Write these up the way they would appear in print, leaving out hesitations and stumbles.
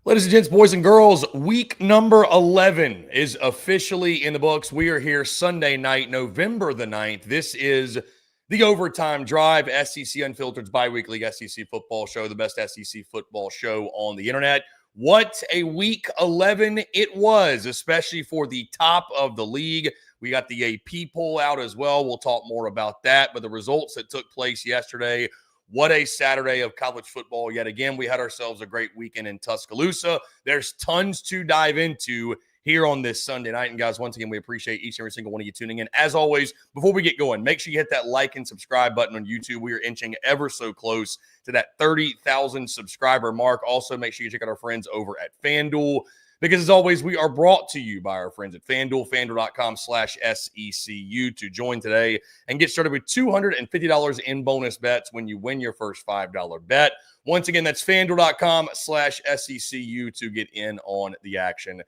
Ladies and gents, boys and girls, week number 11 is officially in the books. We are here Sunday night, November the 9th. This is the Overtime Drive, SEC Unfiltered's bi-weekly SEC football show, the best SEC football show on the internet. What a week 11 it was, especially for the top of the league. We got the AP poll out as well. We'll talk more about that, but the results that took place yesterday, what a Saturday of college football. Yet again, we had ourselves a great weekend in Tuscaloosa. There's tons to dive into here on this Sunday night. And guys, once again, we appreciate each and every single one of you tuning in. As always, before we get going, make sure you hit that like and subscribe button on YouTube. We are inching ever so close to that 30,000 subscriber mark. Also, make sure you check out our friends over at FANDUEL, because as always, we are brought to you by our friends at FanDuel, FanDuel.com/SECU to join today and get started with $250 in bonus bets when you win your first $5 bet. Once again, that's FanDuel.com/SECU to get in on the action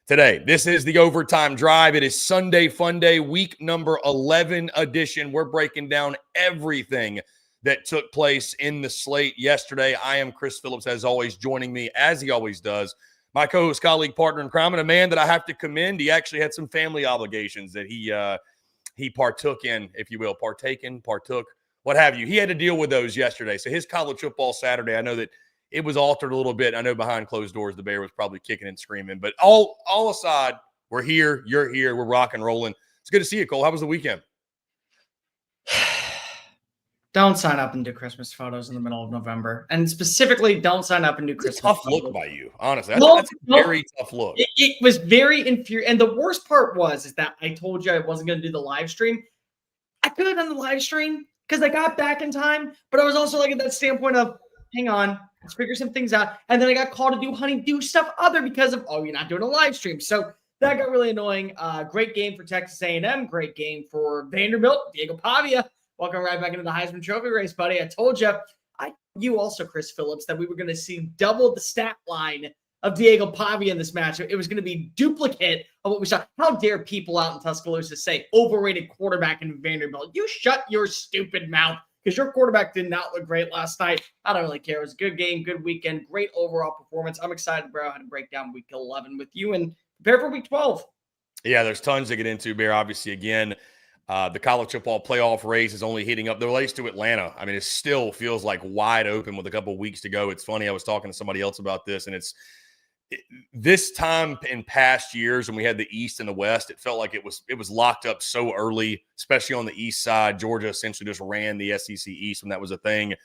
today. This is the Overtime Drive. It is Sunday Fun Day, week number 11 edition. We're breaking down everything that took place in the slate yesterday. I am Chris Phillips, as always, joining me, as he always does, my co-host, colleague, partner in crime, and a man that I have to commend. He actually had some family obligations that he partook in, if you will, partook, what have you. He had to deal with those yesterday. So his college football Saturday, I know that it was altered a little bit. I know behind closed doors, the Bear was probably kicking and screaming. But all aside, we're here, you're here, we're rock and rolling. It's good to see you, Cole. How was the weekend? Don't sign up and do Christmas photos in the middle of November. And specifically, don't sign up and do Christmas tough photos. Look by you, honestly. That's a very tough look. It was very infuriating. And the worst part is that I told you I wasn't going to do the live stream. I could have done the live stream because I got back in time. But I was also like at that standpoint of, hang on, let's figure some things out. And then I got called to do honey-do stuff other because of, you're not doing a live stream. So that got really annoying. Great game for Texas A&M. Great game for Vanderbilt. Diego Pavia. Welcome right back into the Heisman Trophy race, buddy. I told you, you also, Chris Phillips, that we were going to see double the stat line of Diego Pavia in this matchup. It was going to be duplicate of what we saw. How dare people out in Tuscaloosa say overrated quarterback in Vanderbilt? You shut your stupid mouth, because your quarterback did not look great last night. I don't really care. It was a good game, good weekend, great overall performance. I'm excited, bro, to break down week 11 with you and prepare for week 12. Yeah, there's tons to get into, Bear. Obviously, again, the college football playoff race is only heating up. The race to Atlanta, I mean, it still feels like wide open with a couple of weeks to go. It's funny, I was talking to somebody else about this, and this time in past years when we had the East and the West, it felt like it was locked up so early, especially on the East side. Georgia essentially just ran the SEC East when that was a thing.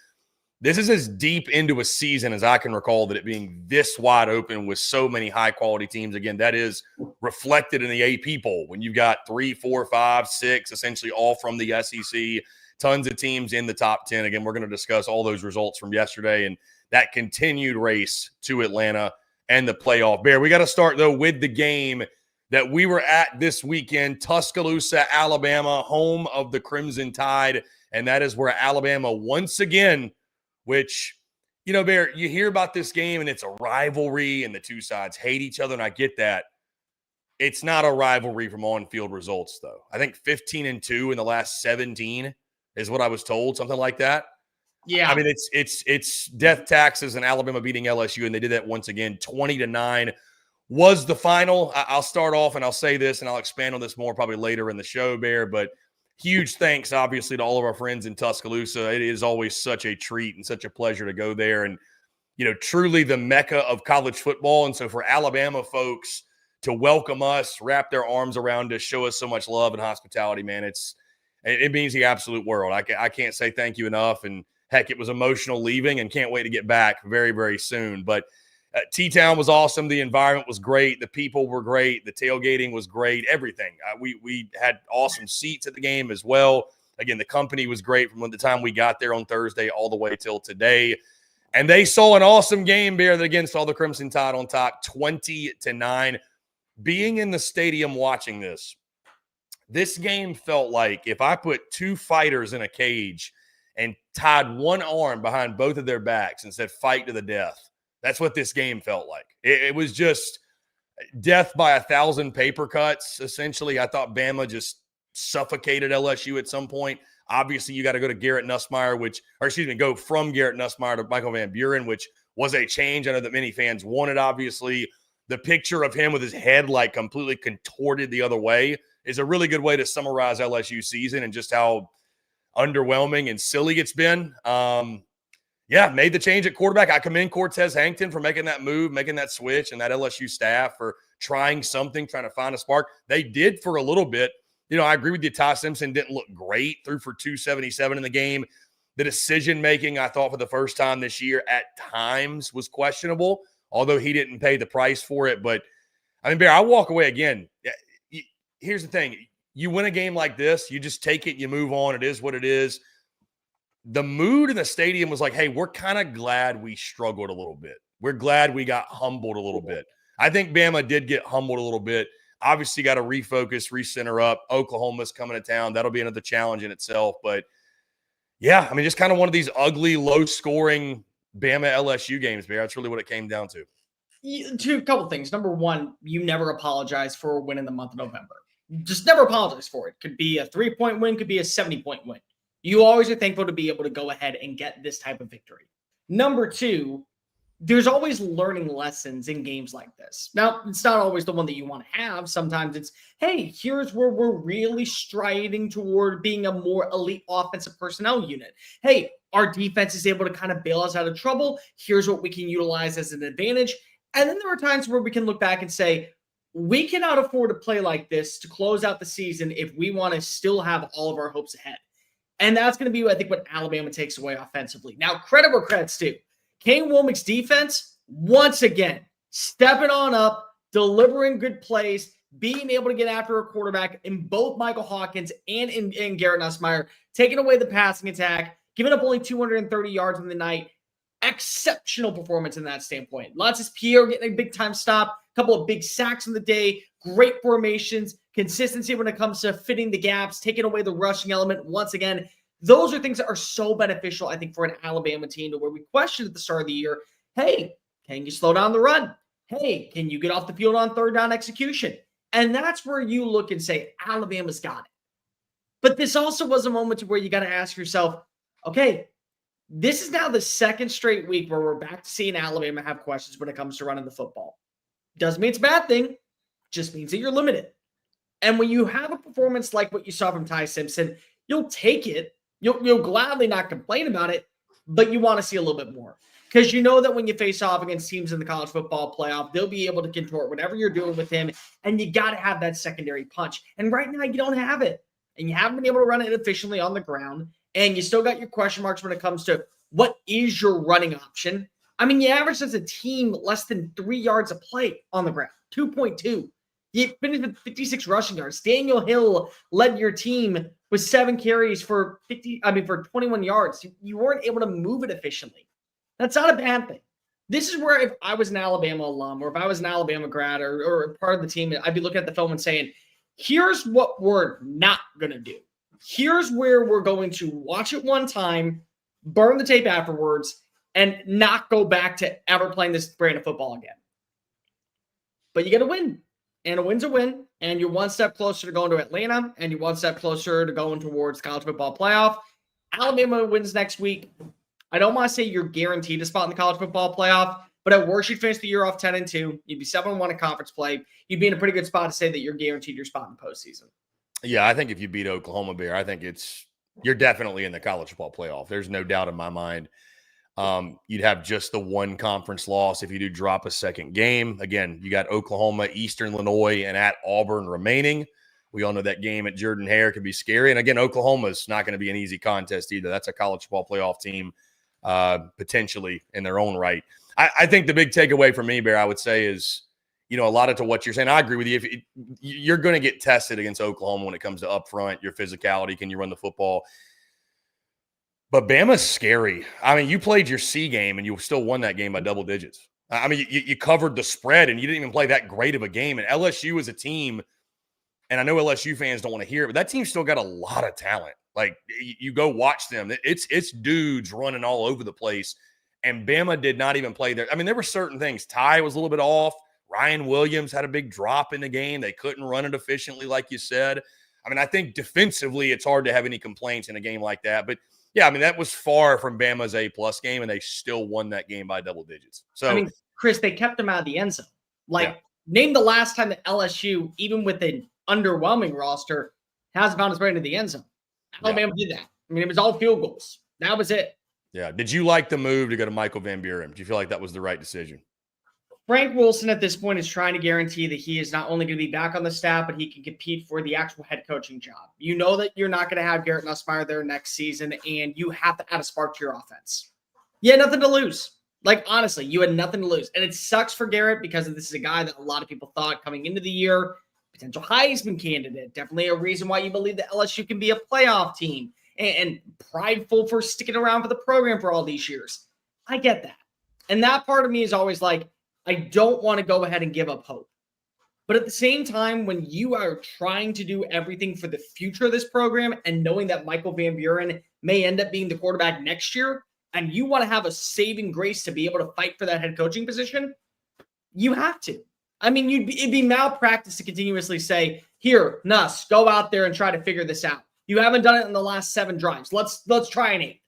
This is as deep into a season as I can recall that it being this wide open with so many high-quality teams. Again, that is reflected in the AP poll when you've got 3, 4, 5, 6, essentially all from the SEC, tons of teams in the top 10. Again, we're going to discuss all those results from yesterday and that continued race to Atlanta and the playoff. Bear, we got to start, though, with the game that we were at this weekend, Tuscaloosa, Alabama, home of the Crimson Tide, and that is where Alabama once again – which, you know, Bear, you hear about this game and it's a rivalry and the two sides hate each other, and I get that. It's not a rivalry from on-field results, though. I think 15-2 in the last 17 is what I was told, something like that. Yeah. I mean, it's death taxes and Alabama beating LSU, and they did that once again. 20-9 was the final. I'll start off and I'll say this, and I'll expand on this more probably later in the show, Bear, but huge thanks, obviously, to all of our friends in Tuscaloosa. It is always such a treat and such a pleasure to go there and, you know, truly the mecca of college football. And so for Alabama folks to welcome us, wrap their arms around us, show us so much love and hospitality, man, it means the absolute world. I can't say thank you enough. And, heck, it was emotional leaving and can't wait to get back very, very soon. But T-Town was awesome. The environment was great. The people were great. The tailgating was great. Everything. We had awesome seats at the game as well. Again, the company was great from the time we got there on Thursday all the way till today. And they saw an awesome game, Bear, that again saw the Crimson Tide on top 20-9. Being in the stadium watching this game felt like if I put two fighters in a cage and tied one arm behind both of their backs and said fight to the death. That's what this game felt like. It was just death by 1,000 paper cuts, essentially. I thought Bama just suffocated LSU at some point. Obviously, you got to go to Garrett Nussmeier, go from Garrett Nussmeier to Michael Van Buren, which was a change. I know that many fans wanted, obviously. The picture of him with his head like completely contorted the other way is a really good way to summarize LSU season and just how underwhelming and silly it's been. Yeah, made the change at quarterback. I commend Cortez Hankton for making that move, making that switch, and that LSU staff for trying something, trying to find a spark. They did for a little bit. I agree with you. Ty Simpson didn't look great, threw for 277 in the game. The decision-making, I thought, for the first time this year at times was questionable, although he didn't pay the price for it. But, I mean, Bear, I walk away again. Here's the thing. You win a game like this, you just take it, you move on. It is what it is. The mood in the stadium was like, hey, we're kind of glad we struggled a little bit. We're glad we got humbled a little bit. I think Bama did get humbled a little bit. Obviously got to refocus, recenter up. Oklahoma's coming to town. That'll be another challenge in itself. But, yeah, I mean, just kind of one of these ugly, low-scoring Bama LSU games, Bear. That's really what it came down to. A couple things. Number one, you never apologize for a win in the month of November. Just never apologize for it. Could be a 3-point win, could be a 70-point win. You always are thankful to be able to go ahead and get this type of victory. Number two, there's always learning lessons in games like this. Now, it's not always the one that you want to have. Sometimes it's, hey, here's where we're really striding toward being a more elite offensive personnel unit. Hey, our defense is able to kind of bail us out of trouble. Here's what we can utilize as an advantage. And then there are times where we can look back and say, we cannot afford to play like this to close out the season if we want to still have all of our hopes ahead. And that's going to be, I think, what Alabama takes away offensively. Now, credit where credit's due. Kane Womack's defense, once again, stepping on up, delivering good plays, being able to get after a quarterback in both Michael Hawkins and in Garrett Nussmeier, taking away the passing attack, giving up only 230 yards in the night. Exceptional performance in that standpoint. Lots Pierre getting a big-time stop, a couple of big sacks in the day, great formations, consistency when it comes to fitting the gaps, taking away the rushing element. Once again, those are things that are so beneficial, I think, for an Alabama team to where we questioned at the start of the year, hey, can you slow down the run? Hey, can you get off the field on third down execution? And that's where you look and say, Alabama's got it. But this also was a moment where you got to ask yourself, okay, this is now the second straight week where we're back to seeing Alabama have questions when it comes to running the football. Doesn't mean it's a bad thing. Just means that you're limited. And when you have a performance like what you saw from Ty Simpson, you'll take it. You'll gladly not complain about it, but you want to see a little bit more. Because you know that when you face off against teams in the college football playoff, they'll be able to contort whatever you're doing with him, and you got to have that secondary punch. And right now, you don't have it. And you haven't been able to run it efficiently on the ground, and you still got your question marks when it comes to what is your running option. I mean, you averaged as a team less than 3 yards a play on the ground, 2.2. You finished with 56 rushing yards. Daniel Hill led your team with 7 carries for 21 yards. You weren't able to move it efficiently. That's not a bad thing. This is where if I was an Alabama alum or if I was an Alabama grad or part of the team, I'd be looking at the film and saying, here's what we're not going to do. Here's where we're going to watch it one time, burn the tape afterwards, and not go back to ever playing this brand of football again. But you got to win. And a win's a win, and you're one step closer to going to Atlanta, and you're one step closer to going towards college football playoff. Alabama wins next week. I don't want to say you're guaranteed a spot in the college football playoff, but at worst, you'd finish the year off 10-2. You'd be 7-1 in conference play. You'd be in a pretty good spot to say that you're guaranteed your spot in postseason. Yeah, I think if you beat Oklahoma, Bear, I think you're definitely in the college football playoff. There's no doubt in my mind. You'd have just the one conference loss if you do drop a second game. Again, you got Oklahoma, Eastern Illinois, and at Auburn remaining. We all know that game at Jordan-Hare can be scary. And again, Oklahoma's not going to be an easy contest either. That's a college football playoff team potentially in their own right. I think the big takeaway for me, Bear, I would say is, a lot of to what you're saying. I agree with you. You're going to get tested against Oklahoma when it comes to up front, your physicality, can you run the football? But Bama's scary. I mean, you played your C game and you still won that game by double digits. I mean, you covered the spread and you didn't even play that great of a game. And LSU is a team, and I know LSU fans don't want to hear it, but that team's still got a lot of talent. Like, you go watch them. It's dudes running all over the place. And Bama did not even play there. I mean, there were certain things. Ty was a little bit off. Ryan Williams had a big drop in the game. They couldn't run it efficiently, like you said. I mean, I think defensively it's hard to have any complaints in a game like that. But Yeah, I mean, that was far from Bama's A-plus game, and they still won that game by double digits. So, I mean, Chris, they kept him out of the end zone. Like, Yeah. name the last time that LSU, even with an underwhelming roster, has found its way into the end zone. Alabama did that. I mean, it was all field goals. That was it. yeah. Did you like the move to go to Michael Van Buren? Do you feel like that was the right decision? Frank Wilson at this point is trying to guarantee that he is not only going to be back on the staff, but he can compete for the actual head coaching job. You know that you're not going to have Garrett Nussmeier there next season, and you have to add a spark to your offense. You had nothing to lose. Like, honestly, you had nothing to lose. And it sucks for Garrett because this is a guy that a lot of people thought coming into the year, potential Heisman candidate, definitely a reason why you believe that LSU can be a playoff team, and prideful for sticking around for the program for all these years. I get that. And that part of me is always like, I don't want to go ahead and give up hope. But at the same time, when you are trying to do everything for the future of this program and knowing that Michael Van Buren may end up being the quarterback next year, and you want to have a saving grace to be able to fight for that head coaching position, you have to. I mean, it'd be malpractice to continuously say, here, Nuss, go out there and try to figure this out. You haven't done it in the last 7 drives. Let's try an 8th.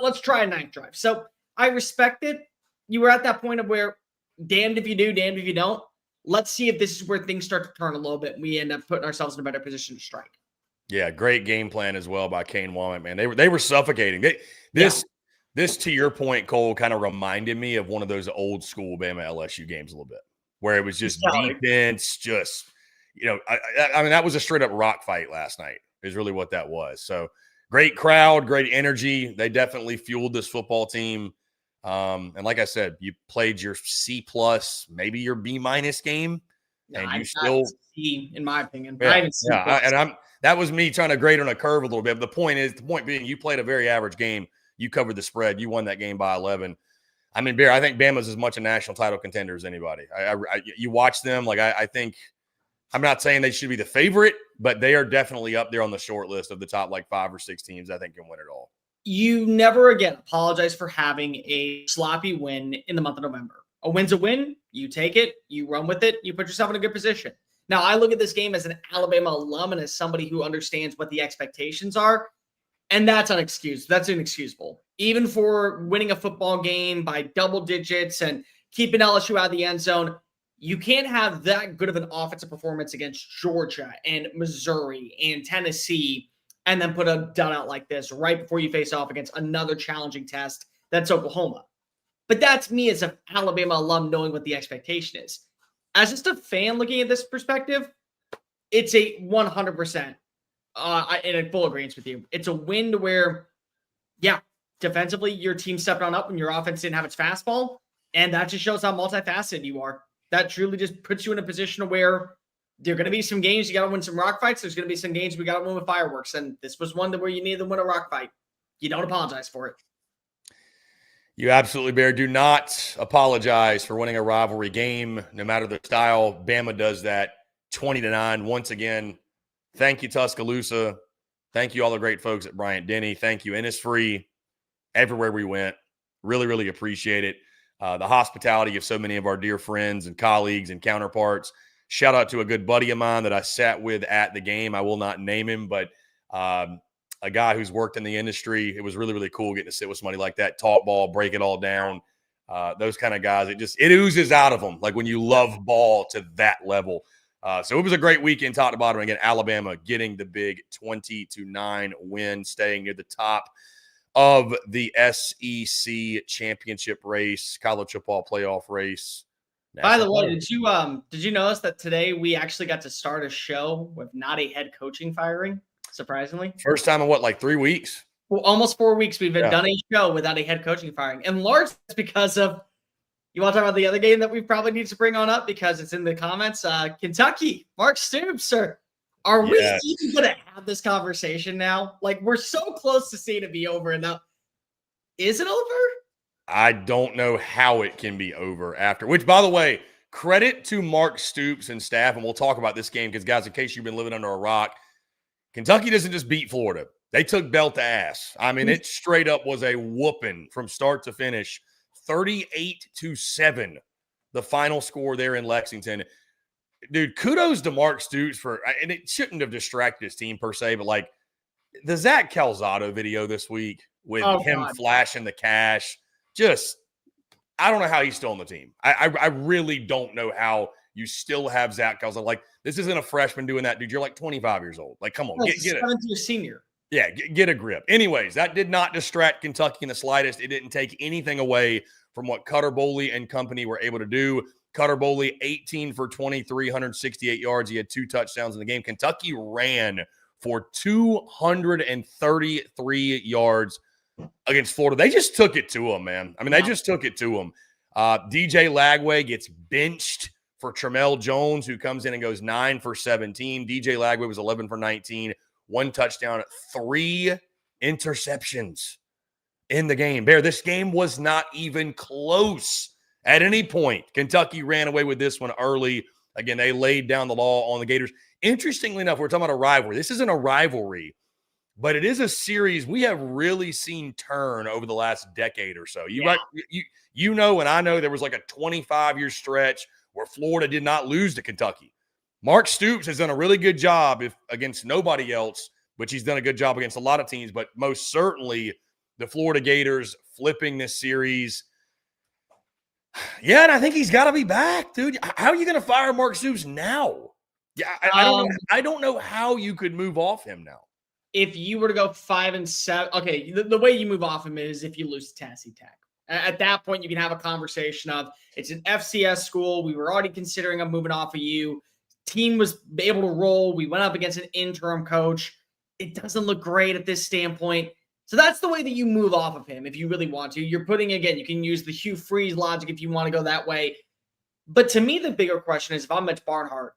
Let's try a 9th drive. So I respect it. You were at that point of where damned if you do, damned if you don't. Let's see if this is where things start to turn a little bit and we end up putting ourselves in a better position to strike. Yeah, great game plan as well by Kane Womack, man. They were suffocating. This, to your point, Cole, kind of reminded me of one of those old school Bama LSU games a little bit, where it was just defense, just, I mean, that was a straight up rock fight last night is really what that was. So great crowd, great energy. They definitely fueled this football team. And like I said, you played your C+, maybe your B- game, and you still C, in my opinion. That was me trying to grade on a curve a little bit. But the point being, you played a very average game. You covered the spread. You won that game by 11. I mean, Bear, I think Bama's as much a national title contender as anybody. You watch them, like I think. I'm not saying they should be the favorite, but they are definitely up there on the short list of the top like 5 or 6 teams I think can win it all. You never again apologize for having a sloppy win in the month of November. A win's a win. You take it, you run with it, you put yourself in a good position. Now, I look at this game as an Alabama alum and as somebody who understands what the expectations are, and that's unexcused. That's inexcusable. Even for winning a football game by double digits and keeping LSU out of the end zone, you can't have that good of an offensive performance against Georgia and Missouri and Tennessee and then put a done out like this right before you face off against another challenging test that's Oklahoma. But that's me as an Alabama alum knowing what the expectation is. As just a fan looking at this perspective, it's a 100%, in full agreement with you. It's a win to where, defensively, your team stepped on up when your offense didn't have its fastball, and that just shows how multifaceted you are. That truly just puts you in a position where there are going to be some games you got to win some rock fights. There's going to be some games we got to win with fireworks. And this was one where you needed to win a rock fight. You don't apologize for it. You absolutely, Bear, do not apologize for winning a rivalry game, no matter the style. Bama does that 20-9. Once again, thank you, Tuscaloosa. Thank you, all the great folks at Bryant-Denny. Thank you, Innisfree, everywhere we went. Really, really appreciate it. The hospitality of so many of our dear friends and colleagues and counterparts. Shout out to a good buddy of mine that I sat with at the game. I will not name him, but a guy who's worked in the industry. It was really, really cool getting to sit with somebody like that, talk ball, break it all down. Those kind of guys, it oozes out of them, like when you love ball to that level. So it was a great weekend, top to bottom. Again, Alabama getting the big 20-9 win, staying near the top of the SEC championship race, college football playoff race. By the way, did you notice that today we actually got to start a show with not a head coaching firing? Surprisingly, first time in 3 weeks? Well, almost 4 weeks we've done a show without a head coaching firing, and largely it's because of. You want to talk about the other game that we probably need to bring on up because it's in the comments? Kentucky, Mark Stoops, sir. Are we even going to have this conversation now? Like, we're so close to seeing it be over, and now is it over? I don't know how it can be over after, which, by the way, credit to Mark Stoops and staff, and we'll talk about this game because, guys, in case you've been living under a rock, Kentucky doesn't just beat Florida. They took belt to ass. I mean, it straight up was a whooping from start to finish, 38-7, the final score there in Lexington. Dude, kudos to Mark Stoops and it shouldn't have distracted his team per se, but the Zach Calzado video this week, with him flashing the cash. Just, I don't know how he's still on the team. I really don't know how you still have Zach Cousins. Like, this isn't a freshman doing that, dude. You're like 25 years old. Like, come on, get it. 7th-year senior. Yeah, get a grip. Anyways, that did not distract Kentucky in the slightest. It didn't take anything away from what Cutter Boley and company were able to do. Cutter Boley, 18 for 23, 168 yards. He had 2 touchdowns in the game. Kentucky ran for 233 yards against Florida. They just took it to him, man. I mean, they just took it to him. DJ Lagway gets benched for Tramel Jones, who comes in and goes 9 for 17. DJ Lagway was 11 for 19, 1 touchdown, 3 interceptions in the game. Bear, this game was not even close at any point. Kentucky ran away with this one early. Again, they laid down the law on the Gators. Interestingly enough, we're talking about a rivalry. This isn't a rivalry, but it is a series we have really seen turn over the last decade or so. You know, and I know there was like a 25-year stretch where Florida did not lose to Kentucky. Mark Stoops has done a really good job against nobody else, which he's done a good job against a lot of teams, but most certainly the Florida Gators flipping this series. Yeah, and I think he's got to be back, dude. How are you going to fire Mark Stoops now? Yeah, I don't know how you could move off him now. If you were to go 5-7, okay, the way you move off him is if you lose to Tennessee Tech. At that point, you can have a conversation of, it's an FCS school. We were already considering of moving off of you. Team was able to roll. We went up against an interim coach. It doesn't look great at this standpoint. So that's the way that you move off of him if you really want to. You're putting, again, you can use the Hugh Freeze logic if you want to go that way. But to me, the bigger question is, if I'm Mitch Barnhart,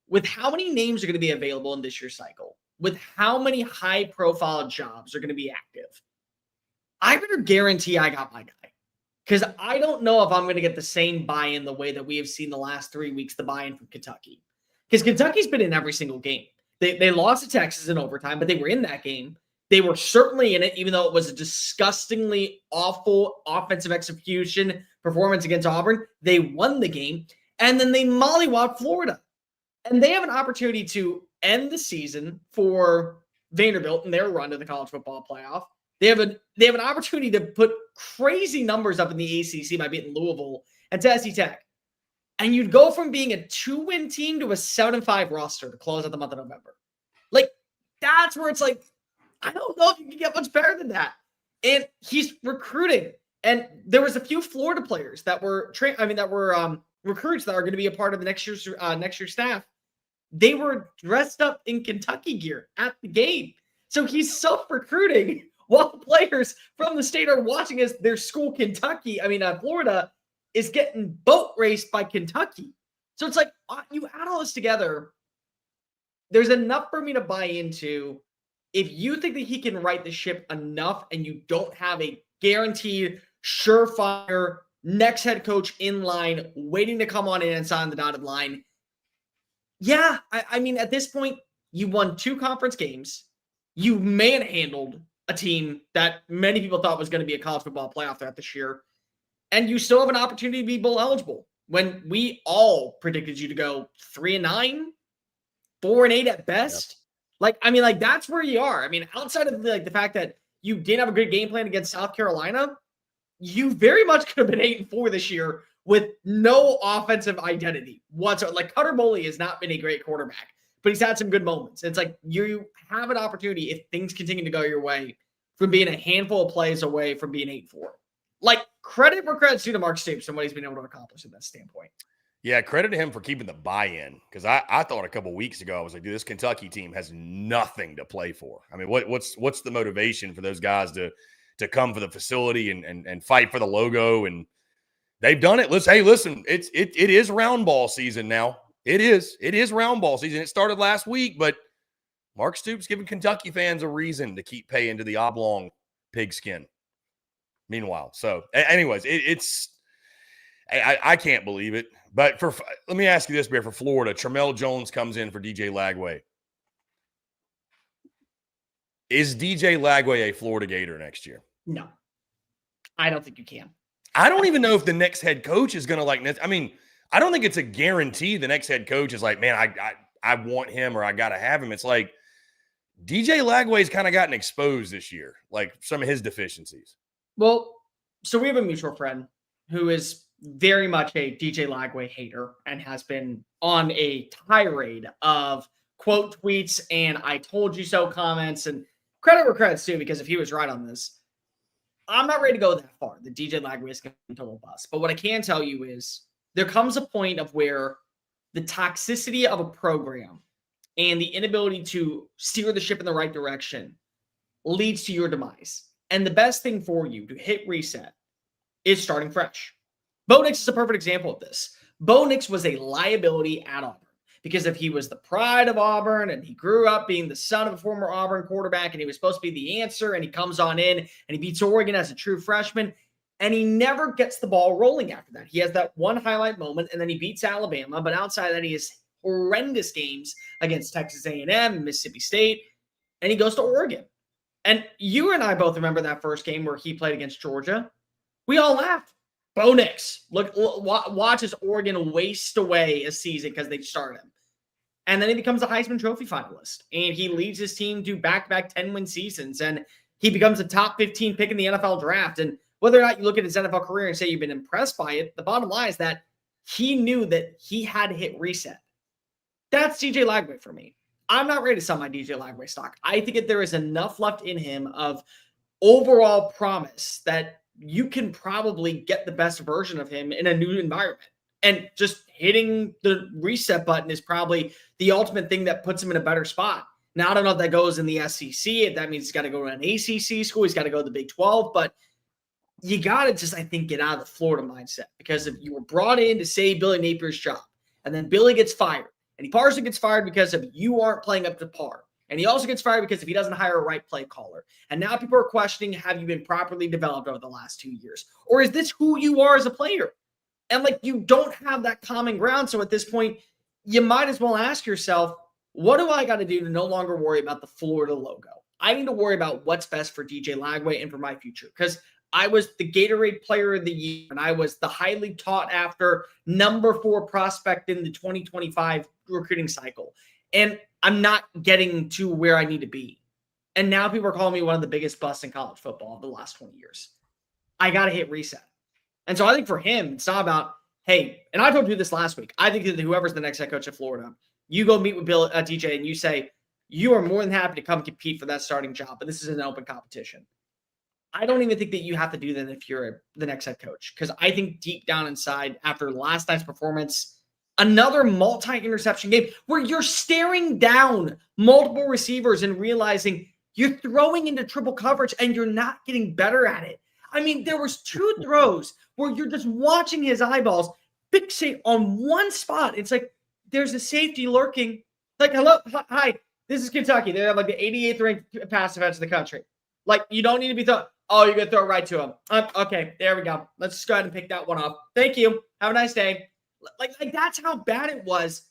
with how many names are going to be available in this year's cycle, with how many high-profile jobs are going to be active, I better guarantee I got my guy. Because I don't know if I'm going to get the same buy-in the way that we have seen the last 3 weeks, the buy-in from Kentucky. Because Kentucky's been in every single game. They lost to Texas in overtime, but they were in that game. They were certainly in it, even though it was a disgustingly awful offensive execution performance against Auburn. They won the game, and then they mollywopped Florida. And they have an opportunity to end the season for Vanderbilt in their run to the college football playoff. They have an opportunity to put crazy numbers up in the ACC by beating Louisville and Tennessee Tech. And you'd go from being a 2-win team to a 7-5 roster to close out the month of November. Like, that's where it's like, I don't know if you can get much better than that. And he's recruiting. And there was a few Florida players that were recruits that are going to be a part of the next year's staff. They were dressed up in Kentucky gear at the game. So he's self-recruiting while players from the state are watching as their school, Florida, is getting boat raced by Kentucky. So it's like, you add all this together, there's enough for me to buy into. If you think that he can right the ship enough and you don't have a guaranteed, surefire next head coach in line waiting to come on in and sign the dotted line, yeah, at this point, you won 2 conference games. You manhandled a team that many people thought was going to be a college football playoff threat this year. And you still have an opportunity to be bowl eligible when we all predicted you to go 3-9, 4-8 at best. Yep. That's where you are. Outside of the fact that you didn't have a good game plan against South Carolina, you very much could have been 8-4 this year with no offensive identity whatsoever. Like, Cutter Boley has not been a great quarterback, but he's had some good moments. It's like you have an opportunity, if things continue to go your way, from being a handful of plays away from being 8-4. Like, credit where credit's due to Mark Stoops and what he's been able to accomplish in that standpoint. Yeah, credit to him for keeping the buy-in, because I thought a couple weeks ago, I was like, dude, this Kentucky team has nothing to play for. What's the motivation for those guys to come for the facility and fight for the logo? And they've done it. Listen, it is round ball season now. It is round ball season. It started last week, but Mark Stoops giving Kentucky fans a reason to keep paying to the oblong pigskin. Meanwhile, so anyways, I can't believe it. But let me ask you this, Bear, for Florida, Tramel Jones comes in for DJ Lagway. Is DJ Lagway a Florida Gator next year? No. I don't think you can. I don't even know if the next head coach is going to I don't think it's a guarantee the next head coach is like, man, I want him or I got to have him. It's like, DJ Lagway's kind of gotten exposed this year, like some of his deficiencies. Well, so we have a mutual friend who is very much a DJ Lagway hater and has been on a tirade of quote tweets and I told you so comments, and credit where credit's due, because if he was right on this, I'm not ready to go that far. The DJ Lagway is going to be total bust. But what I can tell you is there comes a point of where the toxicity of a program and the inability to steer the ship in the right direction leads to your demise. And the best thing for you to hit reset is starting fresh. Bo Nix is a perfect example of this. Bo Nix was a liability at Auburn because if he was the pride of Auburn and he grew up being the son of a former Auburn quarterback and he was supposed to be the answer, and he comes on in and he beats Oregon as a true freshman, and he never gets the ball rolling after that. He has that one highlight moment and then he beats Alabama, but outside of that he has horrendous games against Texas A&M and Mississippi State, and he goes to Oregon. And you and I both remember that first game where he played against Georgia. We all laughed. Bo Nix, look, watch as Oregon waste away a season because they started him. And then he becomes a Heisman Trophy finalist. And he leads his team to back-to-back 10-win seasons. And he becomes a top 15 pick in the NFL draft. And whether or not you look at his NFL career and say you've been impressed by it, the bottom line is that he knew that he had to hit reset. That's DJ Lagway for me. I'm not ready to sell my DJ Lagway stock. I think that there is enough left in him of overall promise that you can probably get the best version of him in a new environment. And just hitting the reset button is probably the ultimate thing that puts him in a better spot. Now, I don't know if that goes in the SEC. If that means he's got to go to an ACC school, he's got to go to the Big 12. But you got to just, I think, get out of the Florida mindset. Because if you were brought in to save Billy Napier's job, and then Billy gets fired, and he partially gets fired because of you aren't playing up to par. And he also gets fired because if he doesn't hire a right play caller. And now people are questioning, have you been properly developed over the last 2 years? Or is this who you are as a player? And like, you don't have that common ground. So at this point, you might as well ask yourself, what do I got to do to no longer worry about the Florida logo? I need to worry about what's best for DJ Lagway and for my future. Because I was the Gatorade Player of the Year, and I was the highly taught after number 4 prospect in the 2025 recruiting cycle. And I'm not getting to where I need to be. And now people are calling me one of the biggest busts in college football of the last 20 years. I got to hit reset. And so I think for him, it's not about, hey, and I told you this last week. I think that whoever's the next head coach of Florida, you go meet with DJ and you say, you are more than happy to come compete for that starting job, but this is an open competition. I don't even think that you have to do that if you're the next head coach. Because I think deep down inside, after last night's performance, another multi-interception game where you're staring down multiple receivers and realizing you're throwing into triple coverage and you're not getting better at it. I mean, there was 2 throws where you're just watching his eyeballs fixate on one spot. It's like, there's a safety lurking. Like, hello, hi, this is Kentucky. They have like the 88th ranked pass defense in the country. Like, you don't need to be thrown. Oh, you're going to throw it right to him. Okay, there we go. Let's just go ahead and pick that one off. Thank you. Have a nice day. Like that's how bad it was.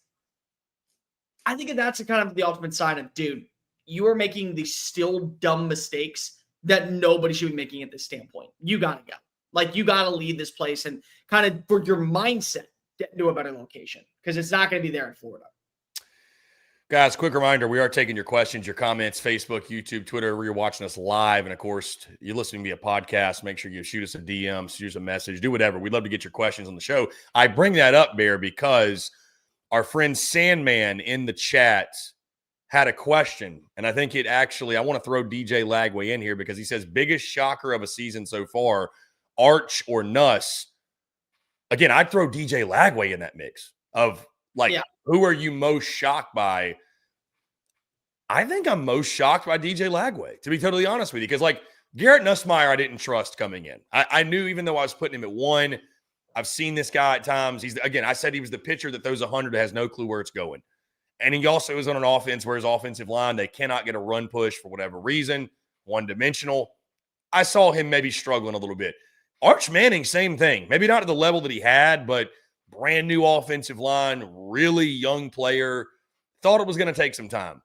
I think that's kind of the ultimate sign of, dude, you are making these still dumb mistakes that nobody should be making at this standpoint. You got to go. Like, you got to leave this place and kind of, for your mindset, get into a better location, because it's not going to be there in Florida. Guys, quick reminder, we are taking your questions, your comments, Facebook, YouTube, Twitter, where you're watching us live. And, of course, you're listening via podcast. Make sure you shoot us a DM, shoot us a message, do whatever. We'd love to get your questions on the show. I bring that up, Bear, because our friend Sandman in the chat had a question. And I think it actually – I want to throw DJ Lagway in here because he says, biggest shocker of a season so far, Arch or Nuss. Again, I'd throw DJ Lagway in that mix of, like, who are you most shocked by? I think I'm most shocked by DJ Lagway, to be totally honest with you, because, like, Garrett Nussmeier I didn't trust coming in. I knew, even though I was putting him at 1, I've seen this guy at times. I said he was the pitcher that throws 100 that has no clue where it's going. And he also is on an offense where his offensive line, they cannot get a run push for whatever reason, one-dimensional. I saw him maybe struggling a little bit. Arch Manning, same thing. Maybe not at the level that he had, but brand new offensive line, really young player. Thought it was going to take some time.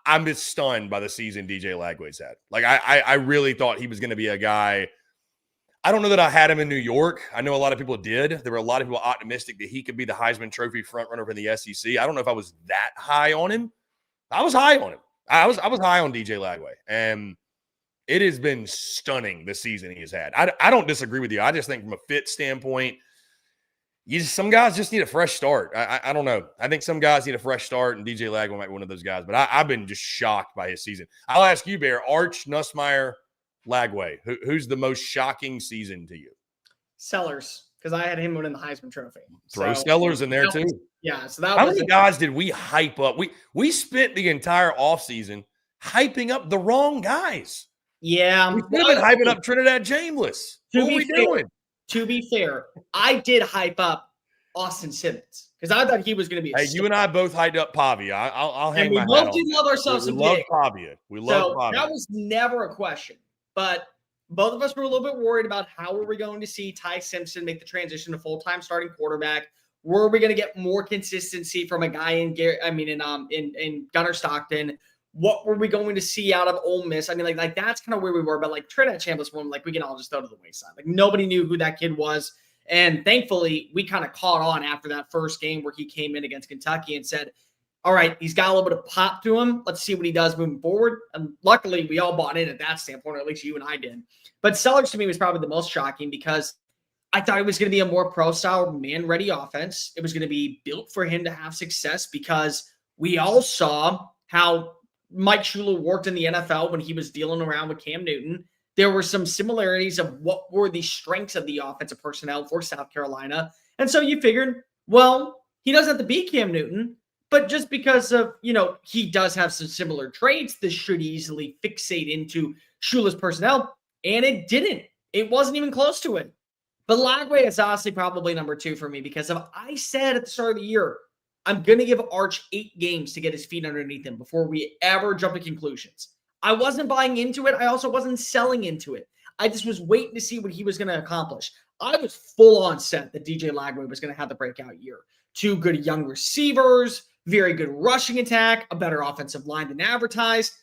I'm just stunned by the season DJ Lagway's had. Like, I really thought he was going to be a guy. I don't know that I had him in New York. I know a lot of people did. There were a lot of people optimistic that he could be the Heisman Trophy frontrunner for the SEC. I don't know if I was that high on him. I was high on him. I was high on DJ Lagway, and it has been stunning this season he has had. I don't disagree with you. I just think from a fit standpoint, some guys just need a fresh start. I don't know. I think some guys need a fresh start, and DJ Lagway might be one of those guys. But I've been just shocked by his season. I'll ask you, Bear, Arch, Nussmeier, Lagway. Who's the most shocking season to you? Sellers, because I had him winning the Heisman Trophy. Throw Sellers in there too. Yeah. So that how many guys did we hype up? We spent the entire offseason hyping up the wrong guys. Yeah. We've been hyping up Trinidad Jameless. What are we doing? To be fair, I did hype up Austin Simmons because I thought he was going to be. Hey, you and I both hyped up Pavia. I'll hang my hat on. We both did love ourselves. We love Pavia. We love Pavia. That was never a question. But both of us were a little bit worried about how were we going to see Ty Simpson make the transition to full-time starting quarterback. Were we going to get more consistency from a guy in Gunnar Stockton? What were we going to see out of Ole Miss? I mean, like that's kind of where we were. But like Trinidad Chambliss one, like we can all just throw to the wayside. Like nobody knew who that kid was. And thankfully, we kind of caught on after that first game where he came in against Kentucky and said, all right, he's got a little bit of pop to him. Let's see what he does moving forward. And luckily, we all bought in at that standpoint, or at least you and I did. But Sellers to me was probably the most shocking because I thought it was going to be a more pro-style, man-ready offense. It was going to be built for him to have success because we all saw how Mike Shula worked in the NFL when he was dealing around with Cam Newton. There were some similarities of what were the strengths of the offensive personnel for South Carolina. And so you figured, well, he doesn't have to be Cam Newton, but just because of, he does have some similar traits, this should easily fixate into Shula's personnel. And it didn't. It wasn't even close to it. But Lagway is honestly probably number 2 for me because if I said at the start of the year, I'm going to give Arch 8 games to get his feet underneath him before we ever jump to conclusions. I wasn't buying into it. I also wasn't selling into it. I just was waiting to see what he was going to accomplish. I was full on set that DJ Lagway was going to have the breakout year. 2 good young receivers, very good rushing attack, a better offensive line than advertised.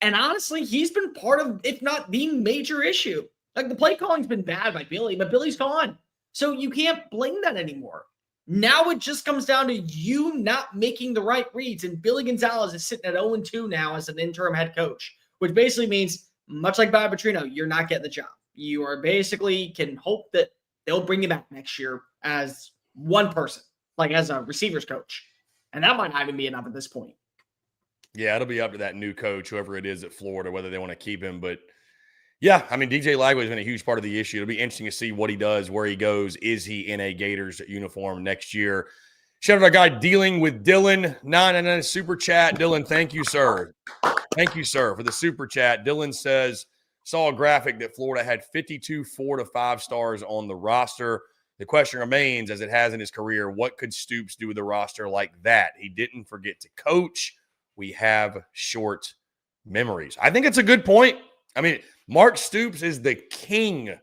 And honestly, he's been part of, if not the major issue. Like the play calling's been bad by Billy, but Billy's gone. So you can't blame that anymore. Now it just comes down to you not making the right reads. And Billy Gonzalez is sitting at 0-2 now as an interim head coach, which basically means, much like Bob Petrino, you're not getting the job. You are basically can hope that they'll bring you back next year as one person, like as a receivers coach. And that might not even be enough at this point. Yeah, it'll be up to that new coach, whoever it is at Florida, whether they want to keep him. But yeah, I mean, DJ Lagway has been a huge part of the issue. It'll be interesting to see what he does, where he goes. Is he in a Gators uniform next year? Shout out to our guy dealing with Dylan. 999 super chat. Dylan, thank you, sir. Thank you, sir, for the super chat. Dylan says, saw a graphic that Florida had 52 4 to 5 stars on the roster. The question remains, as it has in his career, what could Stoops do with a roster like that? He didn't forget to coach. We have short memories. I think it's a good point. I mean, Mark Stoops is the king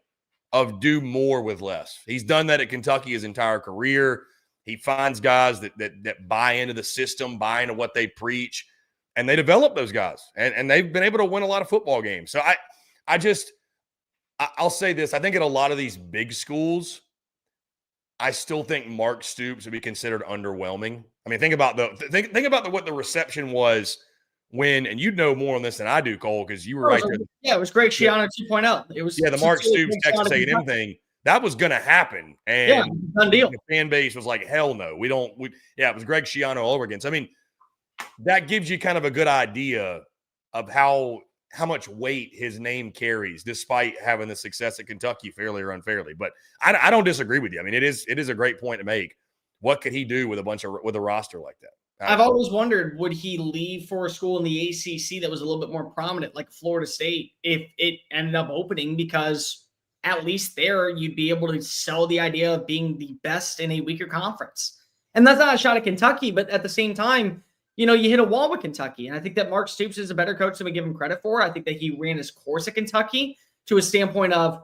of do more with less. He's done that at Kentucky his entire career. He finds guys that buy into the system, buy into what they preach, and they develop those guys. And they've been able to win a lot of football games. So I'll say this. I think at a lot of these big schools, I still think Mark Stoops would be considered underwhelming. I mean, think about what the reception was when, and you'd know more on this than I do, Cole, because you were right there. Yeah, it was Greg Schiano 2.0. It was the Mark Stoops Texas A&M thing. That was going to happen, and done deal. The fan base was like, "Hell no, we don't." It was Greg Schiano all over again. So I mean, that gives you kind of a good idea of how much weight his name carries, despite having the success at Kentucky, fairly or unfairly. But I don't disagree with you. I mean, it is a great point to make. What could he do with a roster like that? I've always wondered, would he leave for a school in the ACC that was a little bit more prominent, like Florida State, if it ended up opening? Because at least there you'd be able to sell the idea of being the best in a weaker conference. And that's not a shot at Kentucky, but at the same time, you hit a wall with Kentucky. And I think that Mark Stoops is a better coach than we give him credit for. I think that he ran his course at Kentucky to a standpoint of,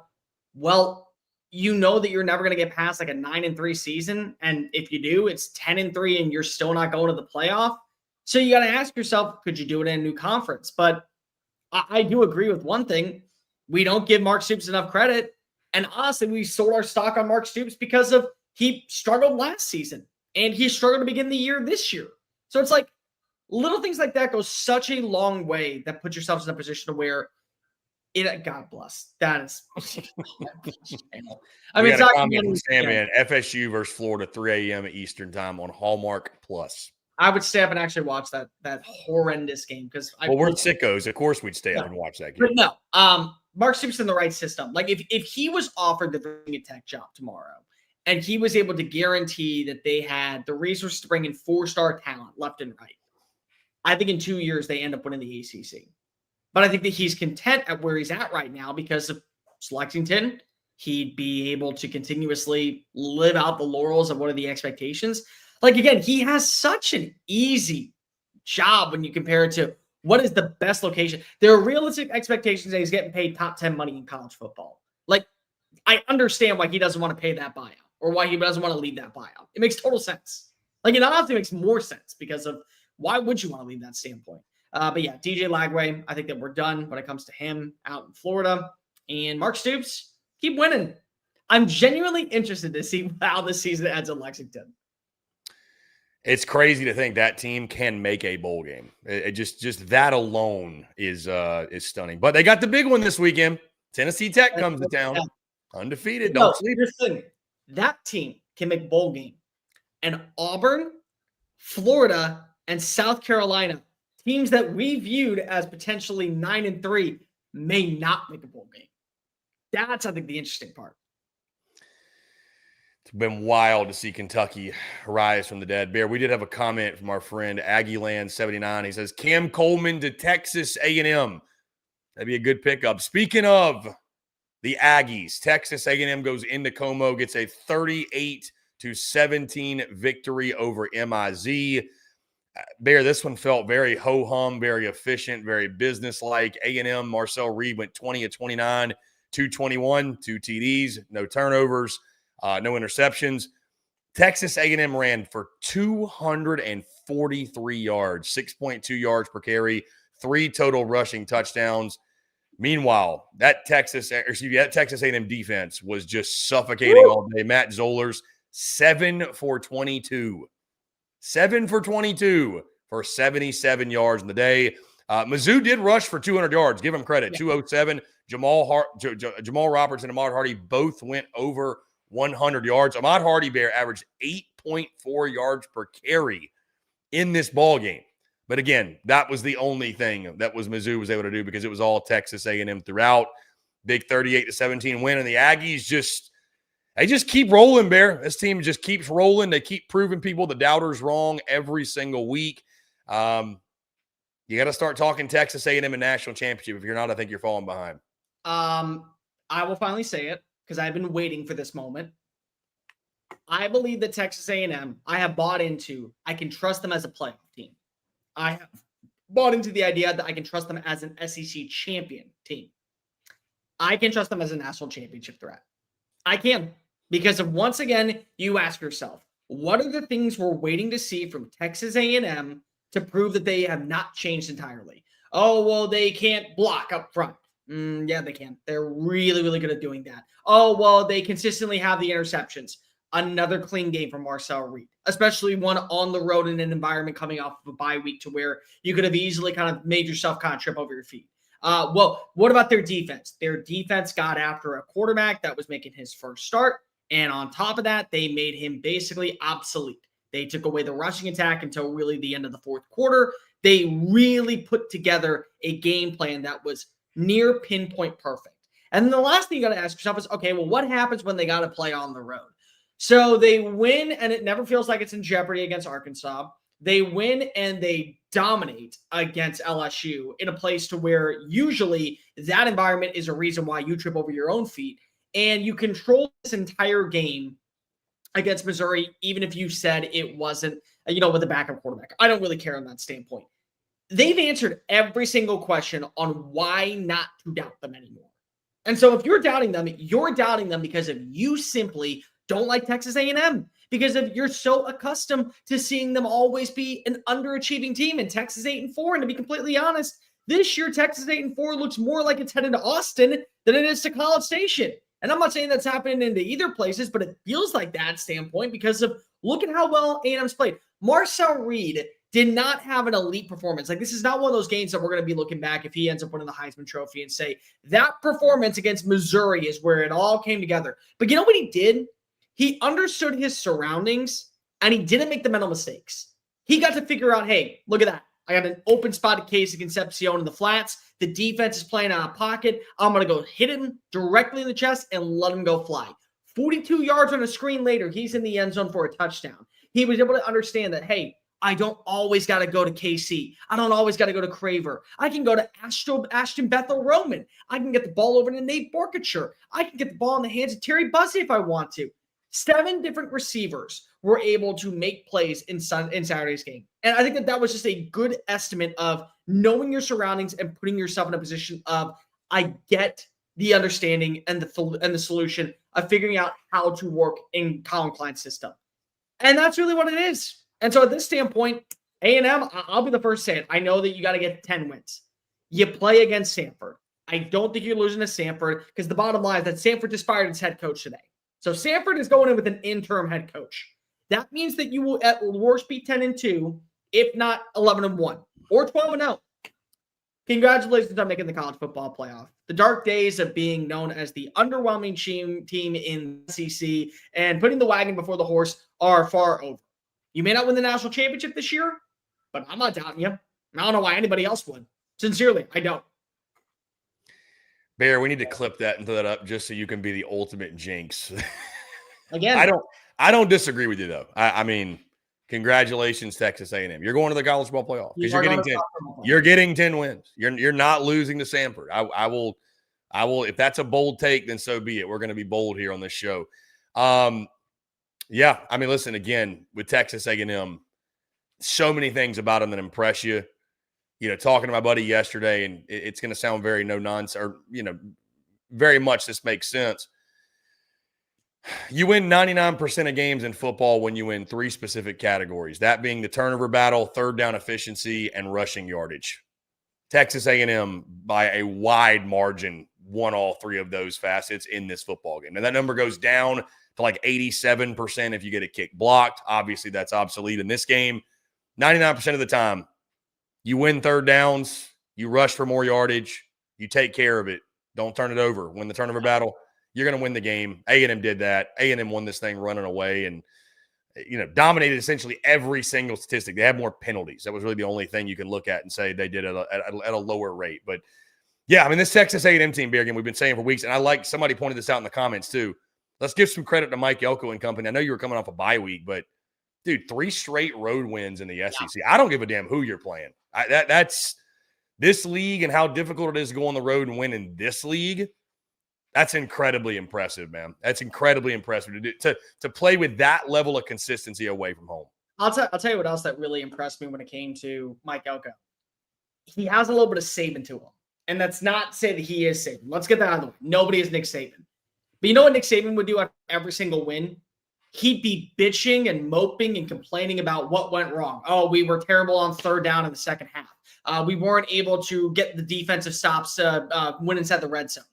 well, that you're never going to get past like a 9-3 season. And if you do, it's 10-3 and you're still not going to the playoff. So you got to ask yourself, could you do it in a new conference? But I do agree with one thing. We don't give Mark Stoops enough credit. And honestly, we sold our stock on Mark Stoops because of he struggled last season and he struggled to begin the year this year. So it's like, little things like that go such a long way that put yourselves in a position where God bless. That is. I We mean, got it's a not comment from Sandman. FSU versus Florida, 3 a.m. Eastern time on Hallmark Plus. I would stay up and actually watch that horrendous game because we're sickos. Of course, we'd stay up and watch that game. But no, Mark Stoops in the right system. Like if he was offered the Virginia Tech job tomorrow, and he was able to guarantee that they had the resources to bring in 4-star talent left and right, I think in 2 years they end up winning the ACC. But I think that he's content at where he's at right now because of Lexington. He'd be able to continuously live out the laurels of what are the expectations. Like, again, he has such an easy job when you compare it to what is the best location. There are realistic expectations that he's getting paid top 10 money in college football. Like, I understand why he doesn't want to pay that buyout or why he doesn't want to leave that buyout. It makes total sense. Like, it honestly makes more sense because of why would you want to leave that standpoint? But yeah, DJ Lagway, I think that we're done when it comes to him out in Florida. And Mark Stoops, keep winning. I'm genuinely interested to see how this season ends in Lexington. It's crazy to think that team can make a bowl game. It just that alone is stunning. But they got the big one this weekend. Tennessee Tech comes to town, undefeated. Don't sleep. Listen, that team can make a bowl game, and Auburn, Florida, and South Carolina, teams that we viewed as potentially 9-3, may not make a bowl game. That's, I think, the interesting part. It's been wild to see Kentucky rise from the dead. Bear, we did have a comment from our friend Aggieland79. He says, Cam Coleman to Texas A&M. That'd be a good pickup. Speaking of the Aggies, Texas A&M goes into Como, gets a 38-17 victory over MIZ. Bear, this one felt very ho-hum, very efficient, very business-like. A&M, Marcel Reed went 20-29, 221, 2 TDs, no turnovers. No interceptions. Texas A&M ran for 243 yards, 6.2 yards per carry, 3 total rushing touchdowns. Meanwhile, that Texas A&M defense was just suffocating all day. Matt Zollers, 7 for 22. 7 for 22 for 77 yards in the day. Mizzou did rush for 200 yards. Give him credit. 207. Jamal Roberts and Ahmad Hardy both went over 100 yards. Ahmad Hardy, Bear, averaged 8.4 yards per carry in this ball game. But again, that was the only thing that Mizzou was able to do because it was all Texas A&M throughout. Big 38-17 win, and the Aggies just keep rolling, Bear. This team just keeps rolling. They keep proving people the doubters wrong every single week. You got to start talking Texas A&M and national championship. If you're not, I think you're falling behind. I will finally say it, because I've been waiting for this moment. I believe that Texas A&M, I have bought into, I can trust them as a playoff team. I have bought into the idea that I can trust them as an SEC champion team. I can trust them as a national championship threat. I can. Because of, once again, you ask yourself, what are the things we're waiting to see from Texas A&M to prove that they have not changed entirely? Oh, well, they can't block up front. Yeah, they can. They're really, really good at doing that. Oh, well, they consistently have the interceptions. Another clean game from Marcel Reed, especially one on the road in an environment coming off of a bye week to where you could have easily kind of made yourself kind of trip over your feet. Well, what about their defense? Their defense got after a quarterback that was making his first start. And on top of that, they made him basically obsolete. They took away the rushing attack until really the end of the fourth quarter. They really put together a game plan that was near pinpoint perfect. And then the last thing you got to ask yourself is, okay, well, what happens when they got to play on the road? So they win, and it never feels like it's in jeopardy against Arkansas. They win, and they dominate against LSU in a place to where usually that environment is a reason why you trip over your own feet. And you control this entire game against Missouri, even if you said it wasn't, with a backup quarterback. I don't really care on that standpoint. They've answered every single question on why not to doubt them anymore. And so if you're doubting them because of you simply don't like Texas A&M, because of you're so accustomed to seeing them always be an underachieving team, and Texas 8-4. And to be completely honest, this year Texas 8-4 looks more like it's headed to Austin than it is to College Station. And I'm not saying that's happening into either places, but it feels like that standpoint because of look at how well A&M's played. Marcel Reed did not have an elite performance. Like, this is not one of those games that we're going to be looking back if he ends up winning the Heisman Trophy and say that performance against Missouri is where it all came together. But you know what he did? He understood his surroundings and he didn't make the mental mistakes. He got to figure out, hey, look at that. I got an open spot at Casey Concepcion in the flats. The defense is playing out of pocket. I'm going to go hit him directly in the chest and let him go fly. 42 yards on a screen later, he's in the end zone for a touchdown. He was able to understand that, hey, I don't always got to go to KC. I don't always got to go to Craver. I can go to Ashton Bethel Roman. I can get the ball over to Nate Borkature. I can get the ball in the hands of Terry Bussey if I want to. 7 different receivers were able to make plays in Saturday's game. And I think that was just a good estimate of knowing your surroundings and putting yourself in a position of, I get the understanding and the solution of figuring out how to work in Colin Klein's system. And that's really what it is. And so at this standpoint, A&M, I'll be the first to say it. I know that you got to get 10 wins. You play against Samford. I don't think you're losing to Samford because the bottom line is that Samford just fired its head coach today. So Samford is going in with an interim head coach. That means that you will at worst be 10-2, if not 11-1 or 12-0. Congratulations on making the college football playoff. The dark days of being known as the underwhelming team in the SEC and putting the wagon before the horse are far over. You may not win the national championship this year, but I'm not doubting you. I don't know why anybody else would. Sincerely, I don't. Bear, we need to clip that and throw that up just so you can be the ultimate jinx. Again, I don't disagree with you though. I mean, congratulations, Texas A&M. You're going to the college football playoff because you're getting 10. You're getting 10 wins. You're not losing to Samford. I will. If that's a bold take, then so be it. We're going to be bold here on this show. Yeah, I mean, listen, again, with Texas A&M, so many things about them that impress you. You know, talking to my buddy yesterday, and it's going to sound very no-nonsense, or, you know, very much this makes sense. You win 99% of games in football when you win 3 specific categories, that being the turnover battle, third down efficiency, and rushing yardage. Texas A&M, by a wide margin, won all 3 of those facets in this football game. And that number goes down to like 87% if you get a kick blocked. Obviously, that's obsolete in this game. 99% of the time, you win third downs, you rush for more yardage, you take care of it, don't turn it over. Win the turnover battle, you're going to win the game. A&M did that. A&M won this thing running away and, you know, dominated essentially every single statistic. They had more penalties. That was really the only thing you can look at and say they did at a lower rate. But, yeah, I mean, this Texas A&M team, Bear, again, we've been saying for weeks, and I like somebody pointed this out in the comments too. Let's give some credit to Mike Elko and company. I know you were coming off a bye week, but, dude, 3 straight road wins in the SEC. Yeah. I don't give a damn who you're playing. That's this league and how difficult it is to go on the road and win in this league. That's incredibly impressive, man. That's incredibly impressive to play with that level of consistency away from home. I'll tell you what else that really impressed me when it came to Mike Elko. He has a little bit of Saban to him. And that's not to say that he is Saban. Let's get that out of the way. Nobody is Nick Saban. But you know what Nick Saban would do after every single win? He'd be bitching and moping and complaining about what went wrong. Oh, we were terrible on third down in the second half. We weren't able to get the defensive stops when inside the red zone.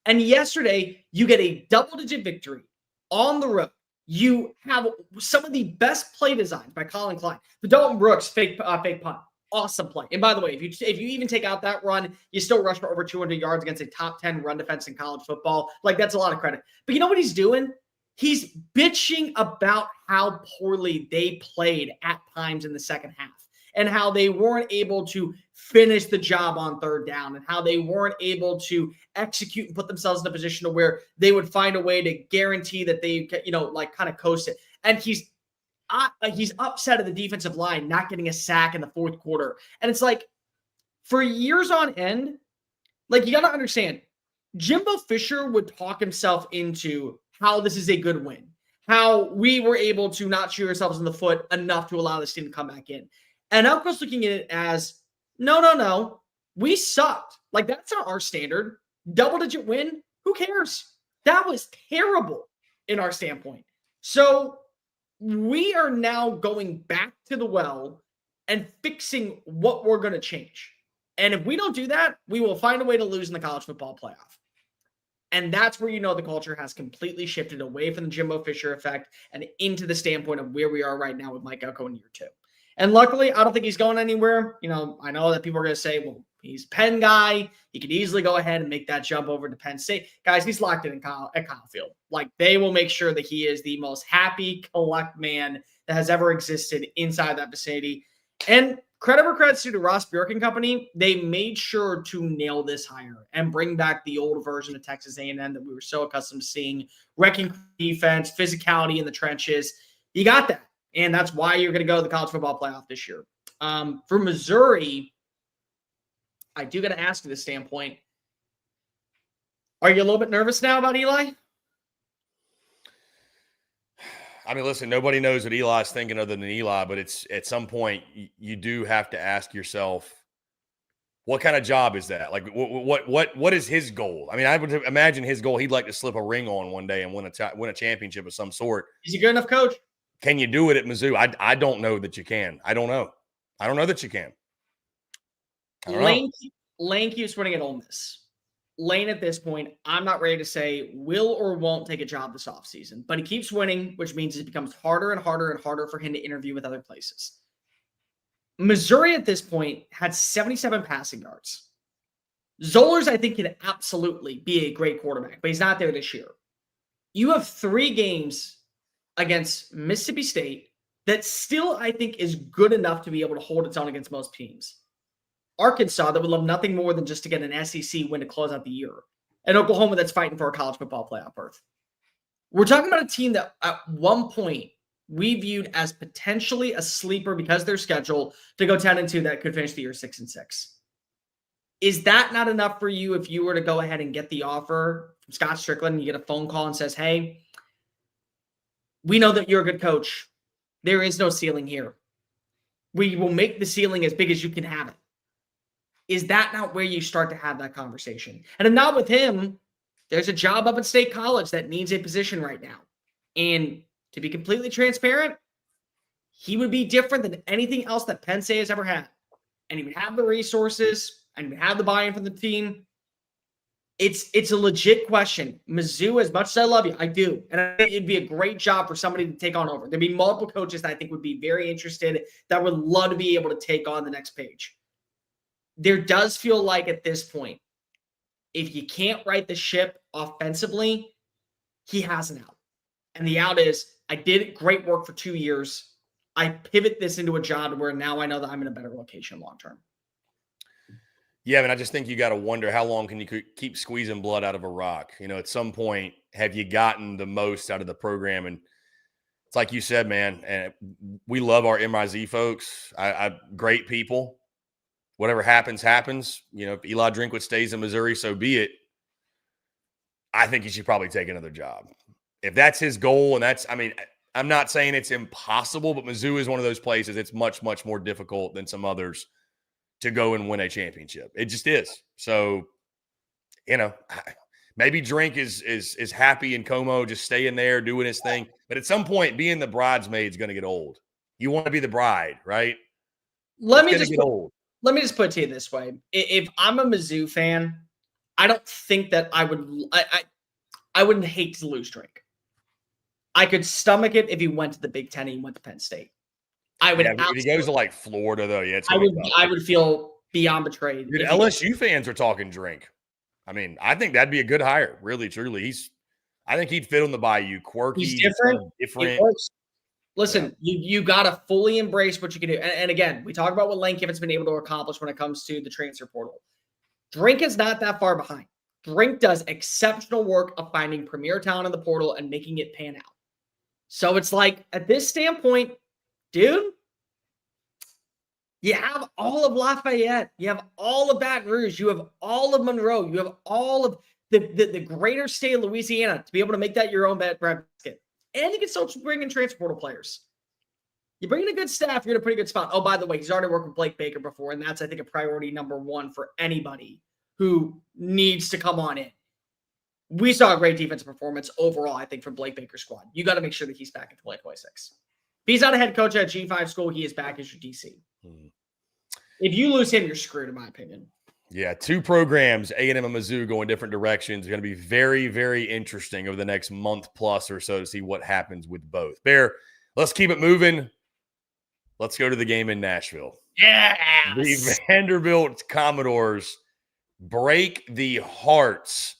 And yesterday, you get a double-digit victory on the road. You have some of the best play designs by Colin Klein. The Dalton Brooks fake punt. Awesome play. And by the way, if you even take out that run, you still rush for over 200 yards against a top 10 run defense in college football. Like, that's a lot of credit. But you know what he's doing? He's bitching about how poorly they played at times in the second half and how they weren't able to finish the job on third down and how they weren't able to execute and put themselves in a position to where they would find a way to guarantee that they, you know, like kind of coast it. And he's upset at the defensive line not getting a sack in the fourth quarter. And it's like, for years on end, like, you got to understand, Jimbo Fisher would talk himself into how this is a good win, how we were able to not shoot ourselves in the foot enough to allow this team to come back in. And Elko's looking at it as, no, we sucked. Like, that's not our standard. Double-digit win, who cares? That was terrible in our standpoint. So we are now going back to the well and fixing what we're going to change. And if we don't do that, we will find a way to lose in the college football playoff. And that's where, you know, the culture has completely shifted away from the Jimbo Fisher effect and into the standpoint of where we are right now with Mike Elko in year 2. And luckily, I don't think he's going anywhere. I know that people are going to say, well, he's a Penn guy. He could easily go ahead and make that jump over to Penn State. Guys, he's locked in at Kyle Field. Like, they will make sure that he is the most happy, collect man that has ever existed inside that vicinity. And credit where credit's due to Ross Bjork and company, they made sure to nail this hire and bring back the old version of Texas A&M that we were so accustomed to seeing. Wrecking defense, physicality in the trenches. You got that. And that's why you're going to go to the college football playoff this year. For Missouri, I do got to ask you this standpoint. Are you a little bit nervous now about Eli? I mean, listen, nobody knows what Eli's thinking other than Eli, but it's at some point you do have to ask yourself, what kind of job is that? Like, what is his goal? I mean, I would imagine his goal, he'd like to slip a ring on one day and win a championship of some sort. Is he good enough, coach? Can you do it at Mizzou? I don't know that you can. I don't know. I don't know that you can. Lane keeps winning at Ole Miss. Lane at this point, I'm not ready to say will or won't take a job this offseason, but he keeps winning, which means it becomes harder and harder and harder for him to interview with other places. Missouri at this point had 77 passing yards. Zollers, I think, can absolutely be a great quarterback, but he's not there this year. You have 3 games against Mississippi State that still, I think, is good enough to be able to hold its own against most teams. Arkansas, that would love nothing more than just to get an SEC win to close out the year. And Oklahoma, that's fighting for a college football playoff berth. We're talking about a team that at one point we viewed as potentially a sleeper because of their schedule to go 10-2 that could finish the year 6-6. Is that not enough for you if you were to go ahead and get the offer from Scott Strickland and you get a phone call and says, hey, we know that you're a good coach. There is no ceiling here. We will make the ceiling as big as you can have it. Is that not where you start to have that conversation? And if not with him, there's a job up at State College that needs a position right now. And to be completely transparent, he would be different than anything else that Penn State has ever had. And he would have the resources and he would have the buy-in from the team. It's a legit question. Mizzou, as much as I love you, I do. And I think it'd be a great job for somebody to take on over. There'd be multiple coaches that I think would be very interested that would love to be able to take on the next page. There does feel like at this point, if you can't right the ship offensively, he has an out. And the out is, I did great work for 2 years. I pivot this into a job where now I know that I'm in a better location long-term. Yeah, I just think you got to wonder how long can you keep squeezing blood out of a rock? At some point, have you gotten the most out of the program? And it's like you said, man, and we love our MIZ folks. I great people. Whatever happens, happens. If Eli Drinkwitz stays in Missouri, so be it. I think he should probably take another job. If that's his goal, and I'm not saying it's impossible, but Mizzou is one of those places it's much, much more difficult than some others to go and win a championship. It just is. So, maybe Drink is happy in Como, just staying there, doing his thing. But at some point, being the bridesmaid is going to get old. You want to be the bride, right? Let me just put it to you this way. If I'm a Mizzou fan, I don't think that I wouldn't hate to lose Drake. I could stomach it if he went to the Big Ten and he went to Penn State. If he goes to like Florida, though, yeah, I would feel beyond betrayed. Dude, LSU fans are talking Drink. I think that'd be a good hire. Really, truly, I think he'd fit on the Bayou. Quirky, he's different. Listen, you got to fully embrace what you can do. And again, we talk about what Lane Kiffin's been able to accomplish when it comes to the transfer portal. Drink is not that far behind. Drink does exceptional work of finding premier talent in the portal and making it pan out. So it's like, at this standpoint, dude, you have all of Lafayette. You have all of Baton Rouge. You have all of Monroe. You have all of the greater state of Louisiana to be able to make that your own basket. And you can still bring in transfer portal players. You bring in a good staff, you're in a pretty good spot. Oh, by the way, he's already worked with Blake Baker before, and that's, I think, a priority number 1 for anybody who needs to come on in. We saw a great defensive performance overall, I think, from Blake Baker's squad. You got to make sure that he's back in 2026. If he's not a head coach at G5 school, he is back as your DC. If you lose him, you're screwed, in my opinion. Yeah, 2 programs, A&M and Mizzou, going different directions. It's going to be very, very interesting over the next month plus or so to see what happens with both. Bear, let's keep it moving. Let's go to the game in Nashville. Yes. The Vanderbilt Commodores break the hearts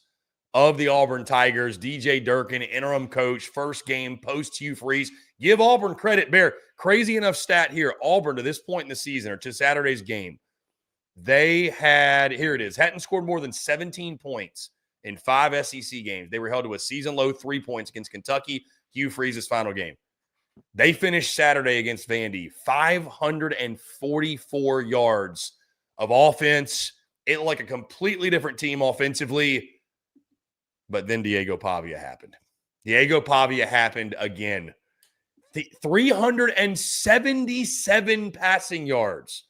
of the Auburn Tigers. DJ Durkin, interim coach, first game post Hugh Freeze. Give Auburn credit, Bear. Crazy enough stat here. Auburn, to this point in the season, or to Saturday's game, they had, here it is, hadn't scored more than 17 points in 5 SEC games. They were held to a season-low 3 points against Kentucky, Hugh Freeze's final game. They finished Saturday against Vandy, 544 yards of offense. It looked like a completely different team offensively, but then Diego Pavia happened. Diego Pavia happened again. 377 passing yards,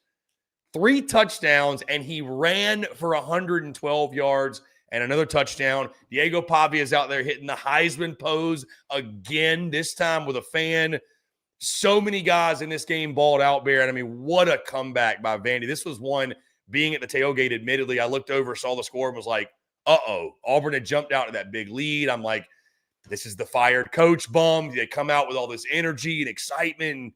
3 touchdowns, and he ran for 112 yards and another touchdown. Diego Pavia is out there hitting the Heisman pose again, this time with a fan. So many guys in this game balled out, Bear. And I mean, what a comeback by Vandy. This was one, being at the tailgate, admittedly, I looked over, saw the score, and was like, uh-oh. Auburn had jumped out to that big lead. I'm like, this is the fired coach bum. They come out with all this energy and excitement.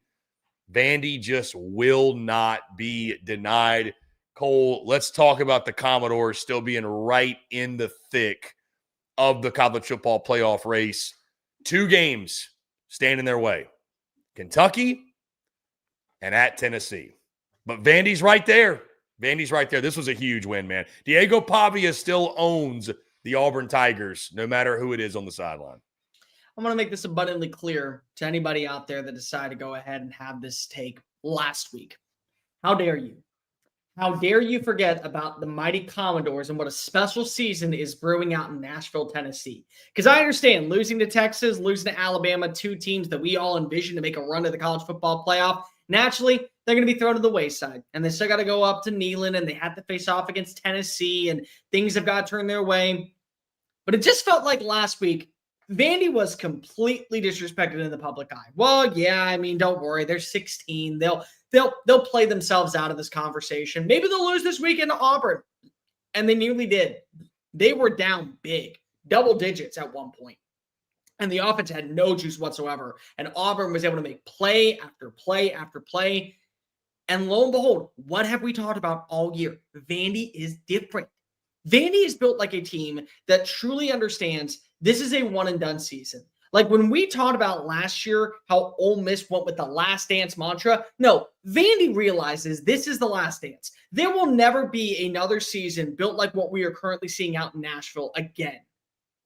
Vandy just will not be denied. Cole, let's talk about the Commodores still being right in the thick of the college football playoff race. 2 games stand in their way. Kentucky and at Tennessee. But Vandy's right there. Vandy's right there. This was a huge win, man. Diego Pavia still owns the Auburn Tigers, no matter who it is on the sideline. I'm going to make this abundantly clear to anybody out there that decided to go ahead and have this take last week. How dare you? How dare you forget about the mighty Commodores and what a special season is brewing out in Nashville, Tennessee? Because I understand losing to Texas, losing to Alabama, 2 teams that we all envision to make a run to the college football playoff. Naturally, they're going to be thrown to the wayside. And they still got to go up to Neyland, and they have to face off against Tennessee, and things have got to turn their way. But it just felt like last week, Vandy was completely disrespected in the public eye. Well, yeah, I mean, don't worry. They're 16. They'll play themselves out of this conversation. Maybe they'll lose this weekend to Auburn. And they nearly did. They were down big, double digits at one point. And the offense had no juice whatsoever. And Auburn was able to make play after play after play. And lo and behold, what have we talked about all year? Vandy is different. Vandy is built like a team that truly understands this is a one-and-done season. Like when we talked about last year, how Ole Miss went with the last dance mantra. No, Vandy realizes this is the last dance. There will never be another season built like what we are currently seeing out in Nashville again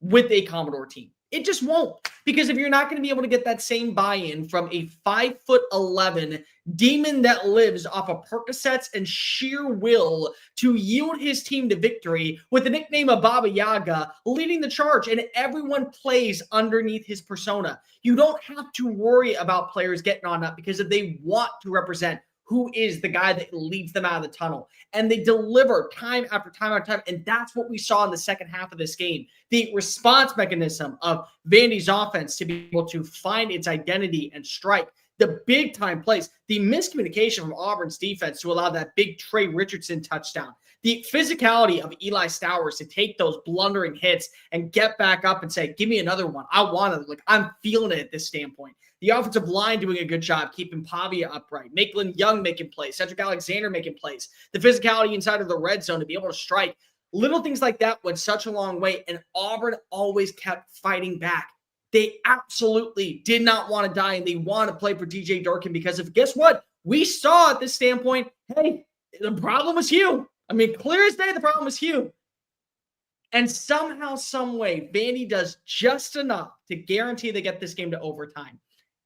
with a Commodore team. It just won't. Because if you're not going to be able to get that same buy-in from a 5'11" demon that lives off of Percocets and sheer will to yield his team to victory with the nickname of Baba Yaga leading the charge, and everyone plays underneath his persona. You don't have to worry about players getting on up because if they want to represent who is the guy that leads them out of the tunnel. And they deliver time after time after time. And that's what we saw in the second half of this game. The response mechanism of Vandy's offense to be able to find its identity and strike. The big time plays. The miscommunication from Auburn's defense to allow that big Trey Richardson touchdown. The physicality of Eli Stowers to take those blundering hits and get back up and say, give me another one. I want it. Like, I'm feeling it at this standpoint. The offensive line doing a good job keeping Pavia upright. Maitland Young making plays. Cedric Alexander making plays. The physicality inside of the red zone to be able to strike. Little things like that went such a long way, and Auburn always kept fighting back. They absolutely did not want to die, and they want to play for DJ Durkin because of, guess what? We saw at this standpoint, hey, the problem was Hugh. I mean, clear as day, the problem was Hugh. And somehow, some way, Vandy does just enough to guarantee they get this game to overtime.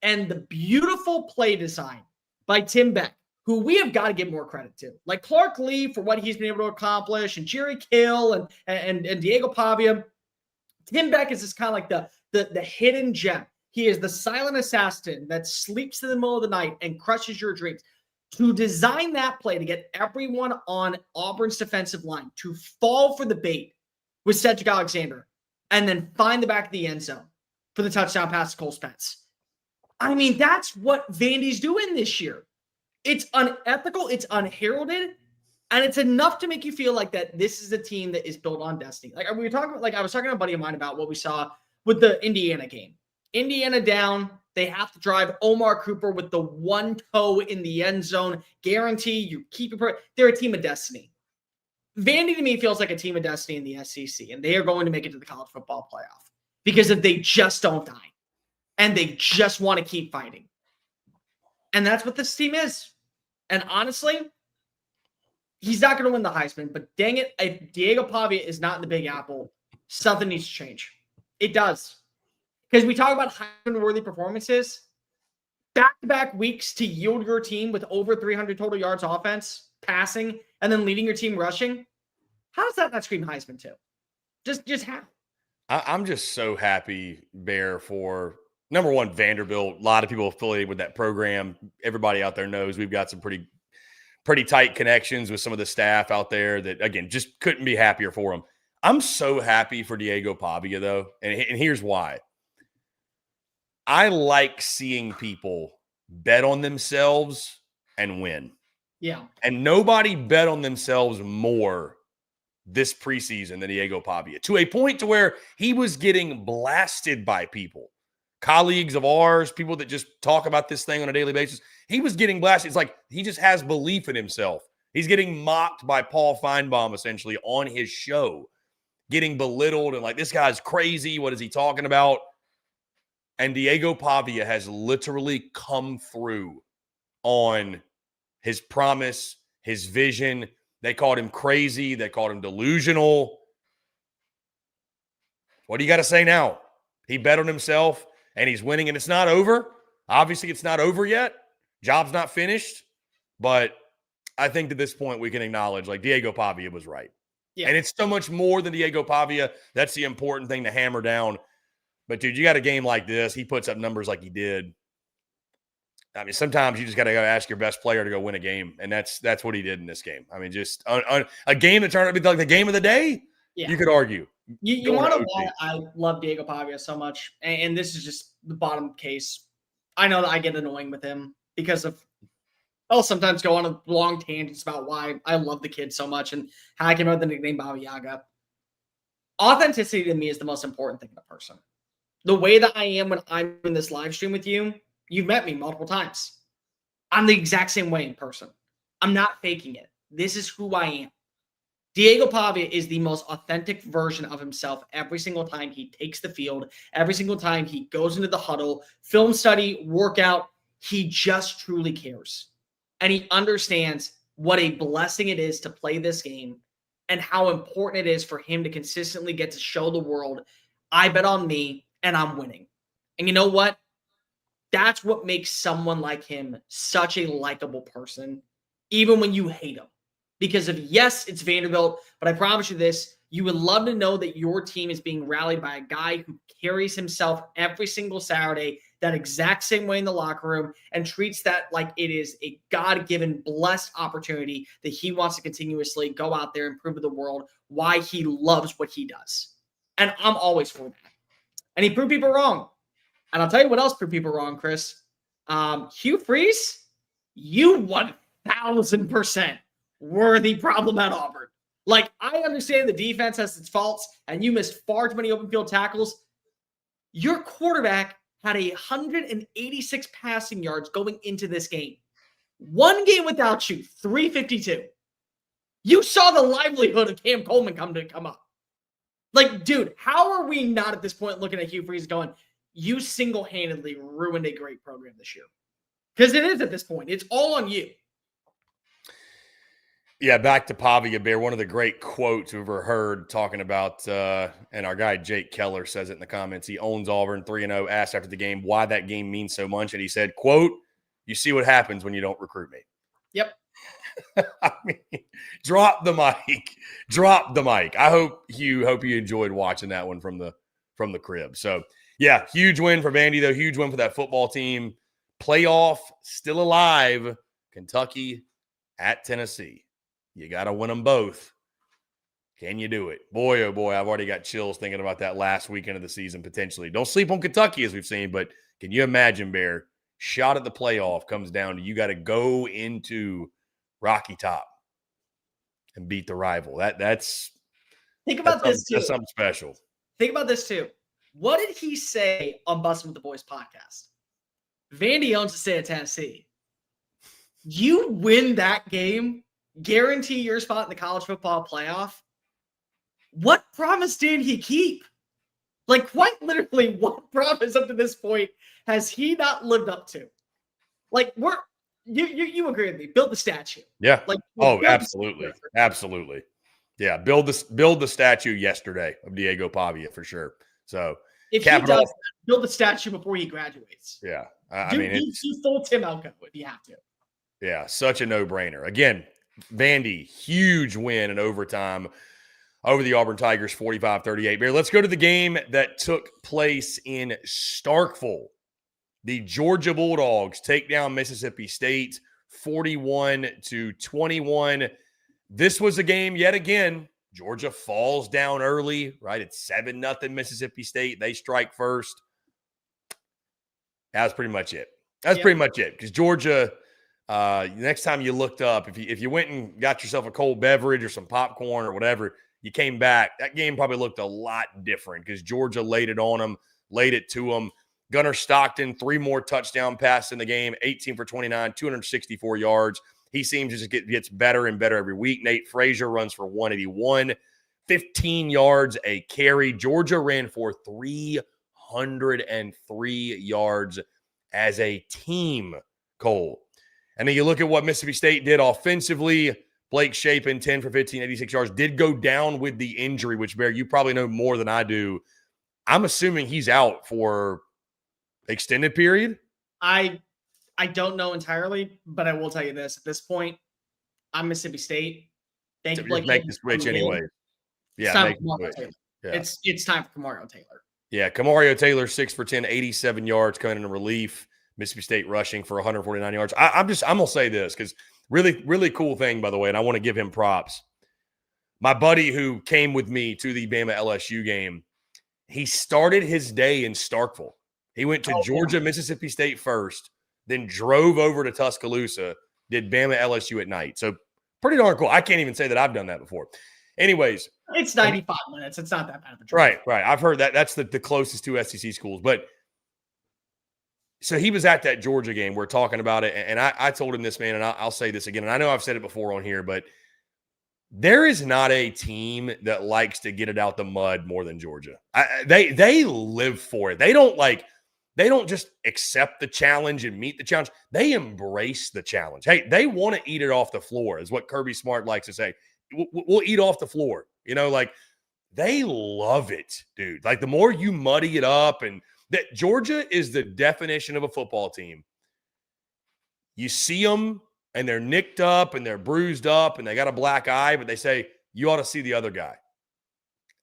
And the beautiful play design by Tim Beck, who we have got to give more credit to. Like Clark Lee for what he's been able to accomplish, and Jerry Kill and Diego Pavia. Tim Beck is just kind of like the hidden gem. He is the silent assassin that sleeps in the middle of the night and crushes your dreams. To design that play to get everyone on Auburn's defensive line to fall for the bait with Cedric Alexander and then find the back of the end zone for the touchdown pass to Cole Spence. I mean, that's what Vandy's doing this year. It's unethical, it's unheralded, and it's enough to make you feel like that this is a team that is built on destiny. Like I was talking to a buddy of mine about what we saw with the Indiana game. Indiana down They have to drive Omar Cooper with the one toe in the end zone. Guarantee you keep it. They're a team of destiny. Vandy to me feels like a team of destiny in the SEC, and they are going to make it to the college football playoff because if they just don't die and they just want to keep fighting. And that's what this team is. And honestly, he's not going to win the Heisman, but dang it, if Diego Pavia is not in the Big Apple, something needs to change. It does. Because we talk about Heisman-worthy performances, back-to-back weeks to yield your team with over 300 total yards offense, passing, and then leading your team rushing. How does that not scream Heisman too? Just how? I'm just so happy, Bear, for number one, Vanderbilt. A lot of people affiliated with that program. Everybody out there knows we've got some pretty tight connections with some of the staff out there that, again, just couldn't be happier for them. I'm so happy for Diego Pavia, though, and here's why. I like seeing people bet on themselves and win. Yeah. And nobody bet on themselves more this preseason than Diego Pavia, to a point to where he was getting blasted by people, colleagues of ours, people that just talk about this thing on a daily basis. He was getting blasted. It's like he just has belief in himself. He's getting mocked by Paul Feinbaum essentially on his show, getting belittled and like, this guy's crazy. What is he talking about? And Diego Pavia has literally come through on his promise, his vision. They called him crazy. They called him delusional. What do you got to say now? He bet on himself, and he's winning, and it's not over. Obviously, it's not over yet. Job's not finished. But I think to this point, we can acknowledge, like, Diego Pavia was right. Yeah. And it's so much more than Diego Pavia. That's the important thing to hammer down. But, dude, you got a game like this. He puts up numbers like he did. I mean, sometimes you just got to go ask your best player to go win a game, and that's what he did in this game. I mean, just a game that turned out to be like the game of the day, yeah. You could argue. You want to know why I love Diego Pavia so much, and this is just the bottom case. I know that I get annoying with him because I'll sometimes go on a long tangents about why I love the kid so much and how I came up with the nickname Baba Yaga. Authenticity to me is the most important thing in a person. The way that I am when I'm in this live stream with you, you've met me multiple times. I'm the exact same way in person. I'm not faking it. This is who I am. Diego Pavia is the most authentic version of himself every single time he takes the field, every single time he goes into the huddle, film study, workout. He just truly cares. And he understands what a blessing it is to play this game and how important it is for him to consistently get to show the world, I bet on me and I'm winning. And you know what? That's what makes someone like him such a likable person, even when you hate him. Because yes, it's Vanderbilt, but I promise you this, you would love to know that your team is being rallied by a guy who carries himself every single Saturday that exact same way in the locker room and treats that like it is a God-given, blessed opportunity that he wants to continuously go out there and prove to the world why he loves what he does. And I'm always for that. And he proved people wrong. And I'll tell you what else proved people wrong, Chris. Hugh Freeze, you 1,000% were the problem at Auburn. Like, I understand the defense has its faults, and you missed far too many open field tackles. Your quarterback had 186 passing yards going into this game. One game without you, 352. You saw the livelihood of Cam Coleman come up. Like, dude, how are we not at this point looking at Hugh Freeze going, you single-handedly ruined a great program this year? Because it is at this point. It's all on you. Yeah, back to Pavia, Bear. One of the great quotes we've ever heard talking about, and our guy Jake Keller says it in the comments. He owns Auburn 3-0, asked after the game why that game means so much. And he said, quote, "You see what happens when you don't recruit me." Yep. I mean, drop the mic. Drop the mic. I hope you enjoyed watching that one from the crib. So, yeah, huge win for Vandy, though. Huge win for that football team. Playoff still alive. Kentucky at Tennessee. You got to win them both. Can you do it? Boy, oh boy, I've already got chills thinking about that last weekend of the season potentially. Don't sleep on Kentucky, as we've seen, but can you imagine, Bear, shot at the playoff comes down to you got to go into Rocky Top and beat the rival. That's Think about this too. That's something special. Think about this too. What did he say on Bustin' with the Boys podcast? Vandy owns the state of Tennessee. You win that game, guarantee your spot in the college football playoff. What promise did he keep? Like, quite literally, what promise up to this point has he not lived up to? Like, you agree with me? Build the statue. Yeah. Like, absolutely, absolutely. Yeah, build the statue yesterday of Diego Pavia for sure. So if he does, build the statue before he graduates. Yeah, I mean, you full Tim Elko if you have to. Yeah, such a no-brainer. Again, Vandy, huge win in overtime over the Auburn Tigers, 45-38. Bear, let's go to the game that took place in Starkville. The Georgia Bulldogs take down Mississippi State 41-21. This was a game, yet again, Georgia falls down early, right? It's 7-0 Mississippi State. They strike first. That's pretty much it. Pretty much it. Because Georgia, next time you looked up, if you went and got yourself a cold beverage or some popcorn or whatever, you came back, that game probably looked a lot different because Georgia laid it on them, laid it to them. Gunnar Stockton, 3 more touchdown passes in the game, 18 for 29, 264 yards. He seems to just gets better and better every week. Nate Frazier runs for 181, 15 yards a carry. Georgia ran for 303 yards as a team, Cole. And then you look at what Mississippi State did offensively. Blake Shapen, 10 for 15, 86 yards, did go down with the injury, which, Bear, you probably know more than I do. I'm assuming he's out for extended period. I don't know entirely, but I will tell you this. At this point, I'm Mississippi State. Thank you, Blake. Make the switch anyway. Yeah, make the switch. Yeah. It's time for Kamario Taylor. Yeah, Kamario Taylor, 6 for 10, 87 yards coming in relief. Mississippi State rushing for 149 yards. I'm going to say this because really, really cool thing, by the way, and I want to give him props. My buddy who came with me to the Bama LSU game, he started his day in Starkville. He went to Georgia, Mississippi State first, then drove over to Tuscaloosa, did Bama LSU at night. So pretty darn cool. I can't even say that I've done that before. Anyways. It's 95 minutes. It's not that bad of a drive. Right. I've heard that. That's the closest to SEC schools. But so he was at that Georgia game. We're talking about it. And I told him this, man, and I'll say this again. And I know I've said it before on here, but there is not a team that likes to get it out the mud more than Georgia. They live for it. They don't just accept the challenge and meet the challenge. They embrace the challenge. Hey, they want to eat it off the floor, is what Kirby Smart likes to say. We'll eat off the floor. You know, like they love it, dude. Like the more you muddy it up, and that Georgia is the definition of a football team. You see them and they're nicked up and they're bruised up and they got a black eye, but they say, you ought to see the other guy.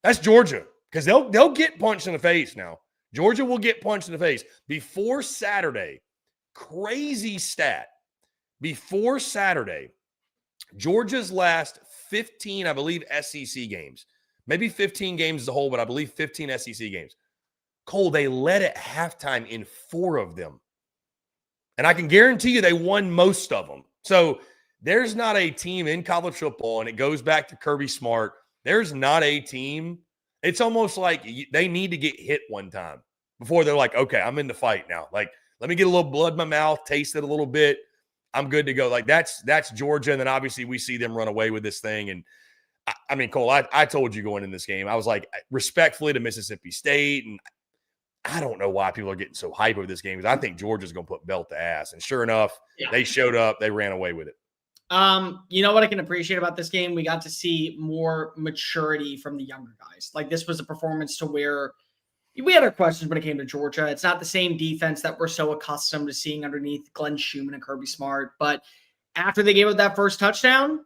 That's Georgia because they'll get punched in the face now. Georgia will get punched in the face. Before Saturday, crazy stat, before Saturday, Georgia's last 15, I believe, SEC games, maybe 15 games as a whole, but I believe 15 SEC games. Cole, they led at halftime in 4 of them. And I can guarantee you they won most of them. So there's not a team in college football, and it goes back to Kirby Smart. There's not a team. It's almost like they need to get hit one time before they're like, okay, I'm in the fight now. Like, let me get a little blood in my mouth, taste it a little bit. I'm good to go. Like, that's Georgia. And then obviously we see them run away with this thing. And I mean, Cole, I told you going in this game, I was like, respectfully to Mississippi State. And I don't know why people are getting so hype over this game because I think Georgia's going to put belt to ass. And sure enough, They showed up. They ran away with it. You know what I can appreciate about this game? We got to see more maturity from the younger guys. Like, this was a performance to where we had our questions when it came to Georgia. It's not the same defense that we're so accustomed to seeing underneath Glenn Schumann and Kirby Smart. But after they gave up that first touchdown,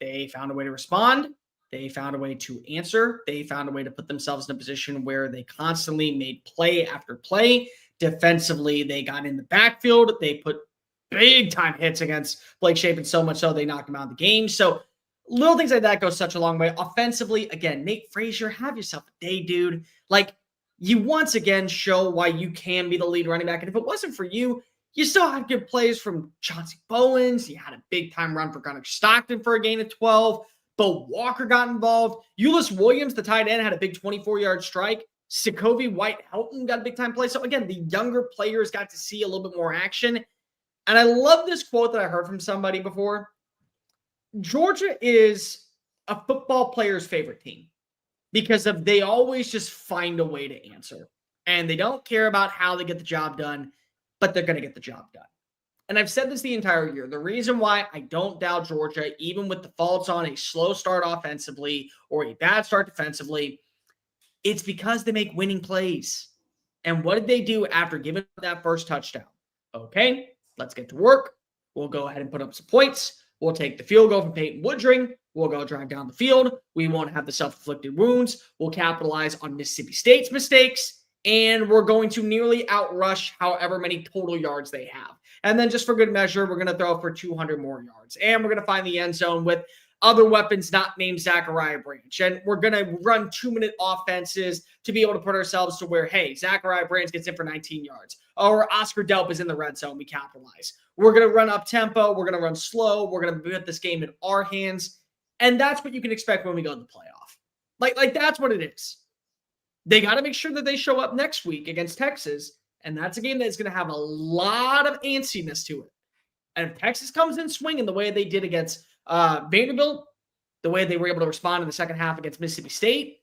they found a way to respond. They found a way to answer. They found a way to put themselves in a position where they constantly made play after play. Defensively, they got in the backfield. They put big-time hits against Blake Shapen, so much so they knocked him out of the game. So little things like that go such a long way. Offensively, again, Nate Frazier, have yourself a day, dude. Like, you once again show why you can be the lead running back. And if it wasn't for you, you still had good plays from Chauncey Bowens. You had a big-time run for Gunnar Stockton for a gain of 12. Bo Walker got involved. Ulyss Williams, the tight end, had a big 24-yard strike. Sokovie White-Helton got a big-time play. So, again, the younger players got to see a little bit more action. And I love this quote that I heard from somebody before. Georgia is a football player's favorite team because they always just find a way to answer. And they don't care about how they get the job done, but they're going to get the job done. And I've said this the entire year. The reason why I don't doubt Georgia, even with the faults on a slow start offensively or a bad start defensively, it's because they make winning plays. And what did they do after giving up that first touchdown? Okay, let's get to work. We'll go ahead and put up some points. We'll take the field goal from Peyton Woodring. We'll go drive down the field. We won't have the self-inflicted wounds. We'll capitalize on Mississippi State's mistakes. And we're going to nearly outrush however many total yards they have. And then just for good measure, we're going to throw for 200 more yards. And we're going to find the end zone with other weapons not named Zachariah Branch. And we're going to run 2-minute offenses to be able to put ourselves to where, hey, Zachariah Branch gets in for 19 yards. Or Oscar Delp is in the red zone. We capitalize. We're going to run up tempo. We're going to run slow. We're going to put this game in our hands. And that's what you can expect when we go to the playoff. Like that's what it is. They got to make sure that they show up next week against Texas. And that's a game that's going to have a lot of antsiness to it. And if Texas comes in swinging the way they did against Vanderbilt, the way they were able to respond in the second half against Mississippi State,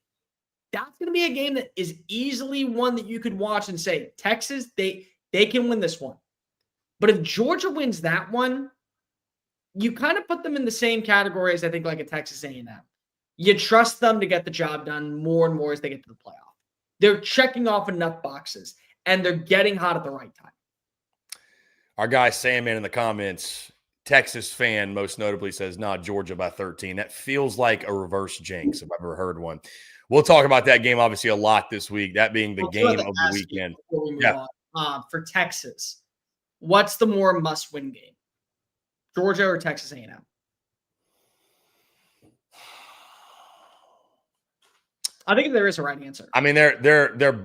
that's going to be a game that is easily one that you could watch and say, Texas, they can win this one. But if Georgia wins that one, you kind of put them in the same category as I think like a Texas A&M. You trust them to get the job done more and more as they get to the playoff. They're checking off enough boxes, and they're getting hot at the right time. Our guy Sandman in the comments, Texas fan most notably, says, nah, Georgia by 13. That feels like a reverse jinx if I've ever heard one. We'll talk about that game obviously a lot this week, that being the game of the weekend. For Texas, what's the more must-win game? Georgia or Texas A&M? I think there is a right answer. I mean, they're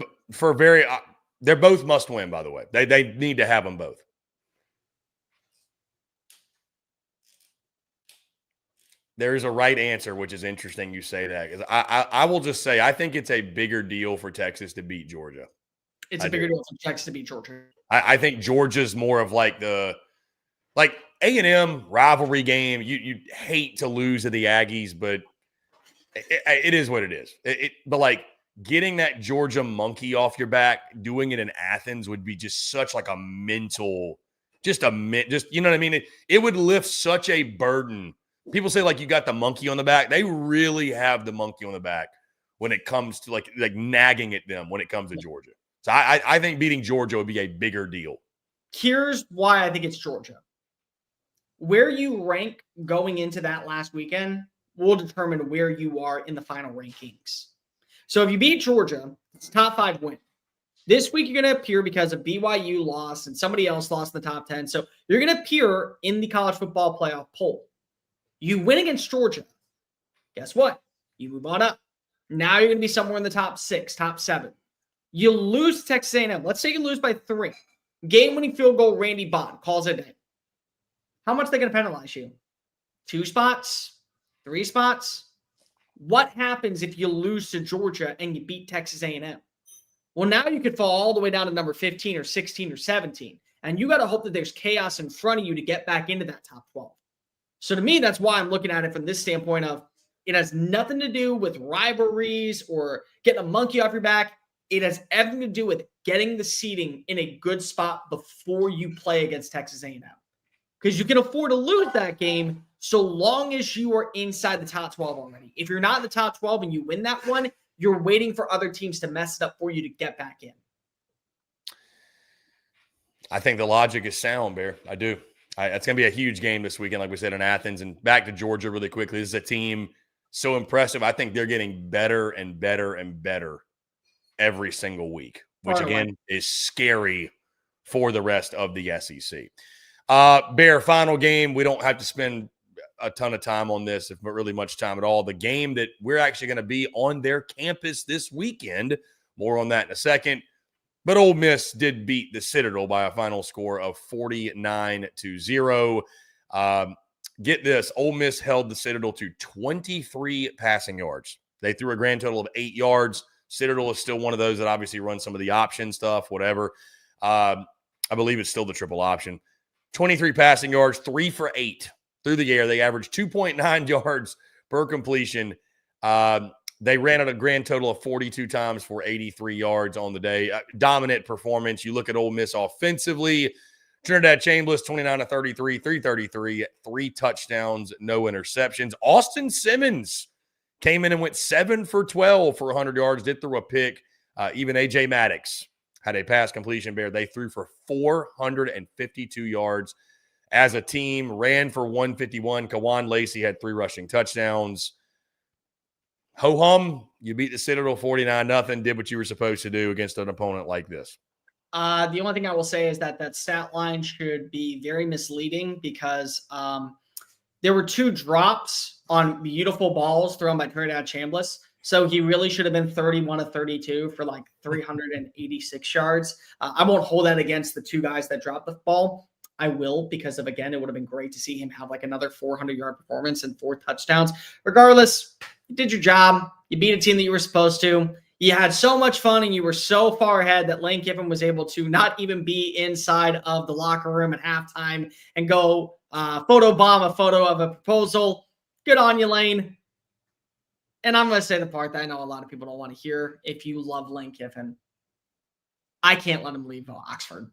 both must win, by the way. They need to have them both. There is a right answer, which is interesting you say that. Because I will just say I think it's a bigger deal for Texas to beat Georgia. It's a bigger deal for Texas to beat Georgia. I think Georgia's more of like A&M rivalry game. You hate to lose to the Aggies, but it is what it is. But like getting that Georgia monkey off your back, doing it in Athens would be just such like a mental, you know what I mean? It would lift such a burden. People say like you got the monkey on the back. They really have the monkey on the back when it comes to like nagging at them when it comes to Georgia. So I think beating Georgia would be a bigger deal. Here's why I think it's Georgia. Where you rank going into that last weekend will determine where you are in the final rankings. So if you beat Georgia, it's a top 5 win. This week, you're going to appear because of BYU lost and somebody else lost in the top 10. So you're going to appear in the college football playoff poll. You win against Georgia. Guess what? You move on up. Now you're going to be somewhere in the top 6, top 7. You lose to Texas A&M. Let's say you lose by 3. Game-winning field goal, Randy Bond calls it a day. How much are they going to penalize you? 2 spots? 3 spots? What happens if you lose to Georgia and you beat Texas A&M? Well, now you could fall all the way down to number 15 or 16 or 17. And you got to hope that there's chaos in front of you to get back into that top 12. So to me, that's why I'm looking at it from this standpoint of it has nothing to do with rivalries or getting a monkey off your back. It has everything to do with getting the seeding in a good spot before you play against Texas A&M. Because you can afford to lose that game so long as you are inside the top 12 already. If you're not in the top 12 and you win that one, you're waiting for other teams to mess it up for you to get back in. I think the logic is sound, Bear. I do. It's going to be a huge game this weekend, like we said, in Athens. And back to Georgia really quickly. This is a team so impressive. I think they're getting better and better and better every single week, which, again, is scary for the rest of the SEC. Bear, final game. We don't have to spend a ton of time on this, if really much time at all. The game that we're actually going to be on their campus this weekend. More on that in a second. But Ole Miss did beat the Citadel by a final score of 49-0. Get this, Ole Miss held the Citadel to 23 passing yards. They threw a grand total of 8 yards. Citadel is still one of those that obviously runs some of the option stuff, whatever. I believe it's still the triple option. 23 passing yards, 3 for 8 through the air. They averaged 2.9 yards per completion. They ran it a grand total of 42 times for 83 yards on the day. Dominant performance. You look at Ole Miss offensively. Trinidad Chambliss, 29 of 33, 333, 3 touchdowns, no interceptions. Austin Simmons came in and went 7 for 12 for 100 yards, did throw a pick. Even A.J. Maddox had a pass completion bear. They threw for 452 yards as a team, ran for 151. Kawan Lacey had 3 rushing touchdowns. Ho-hum, you beat the Citadel 49-0, did what you were supposed to do against an opponent like this. The only thing I will say is that stat line should be very misleading because there were 2 drops on beautiful balls thrown by Trinidad Chambliss. So he really should have been 31 of 32 for like 386 yards. I won't hold that against the 2 guys that dropped the ball. I will, because of, again, it would have been great to see him have like another 400-yard performance and 4 touchdowns. Regardless, you did your job. You beat a team that you were supposed to. You had so much fun and you were so far ahead that Lane Kiffin was able to not even be inside of the locker room at halftime and go photobomb a photo of a proposal. Good on you, Lane. And I'm going to say the part that I know a lot of people don't want to hear. If you love Lane Kiffin, I can't let him leave Oxford.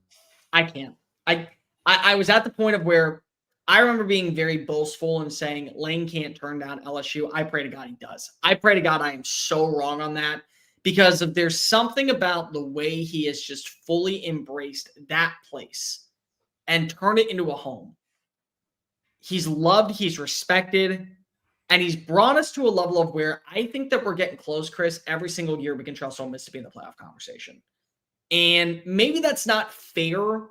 I can't. I was at the point of where I remember being very boastful and saying Lane can't turn down LSU. I pray to God he does. I pray to God I am so wrong on that. Because if there's something about the way he has just fully embraced that place and turned it into a home. He's loved, he's respected, and he's brought us to a level of where I think that we're getting close, Chris. Every single year we can trust Ole Miss to be in the playoff conversation. And maybe that's not fair,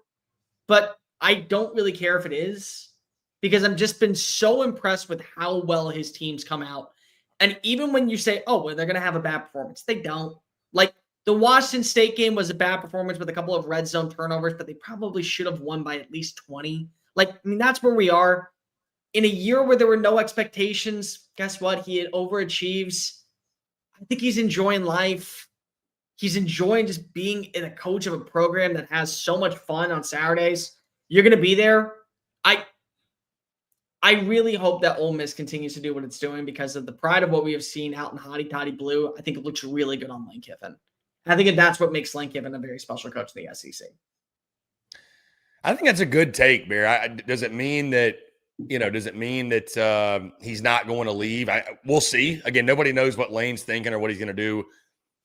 but I don't really care if it is because I've just been so impressed with how well his teams come out. And even when you say, oh, well, they're going to have a bad performance, they don't. Like the Washington State game was a bad performance with a couple of red zone turnovers, but they probably should have won by at least 20. Like, I mean, that's where we are. In a year where there were no expectations, guess what? He overachieves. I think he's enjoying life. He's enjoying just being in a coach of a program that has so much fun on Saturdays. You're going to be there. I really hope that Ole Miss continues to do what it's doing because of the pride of what we have seen out in Hotty Toddy Blue. I think it looks really good on Lane Kiffin. I think that's what makes Lane Kiffin a very special coach in the SEC. I think that's a good take, Bear. Does it mean that he's not going to leave? We'll see. Again, nobody knows what Lane's thinking or what he's going to do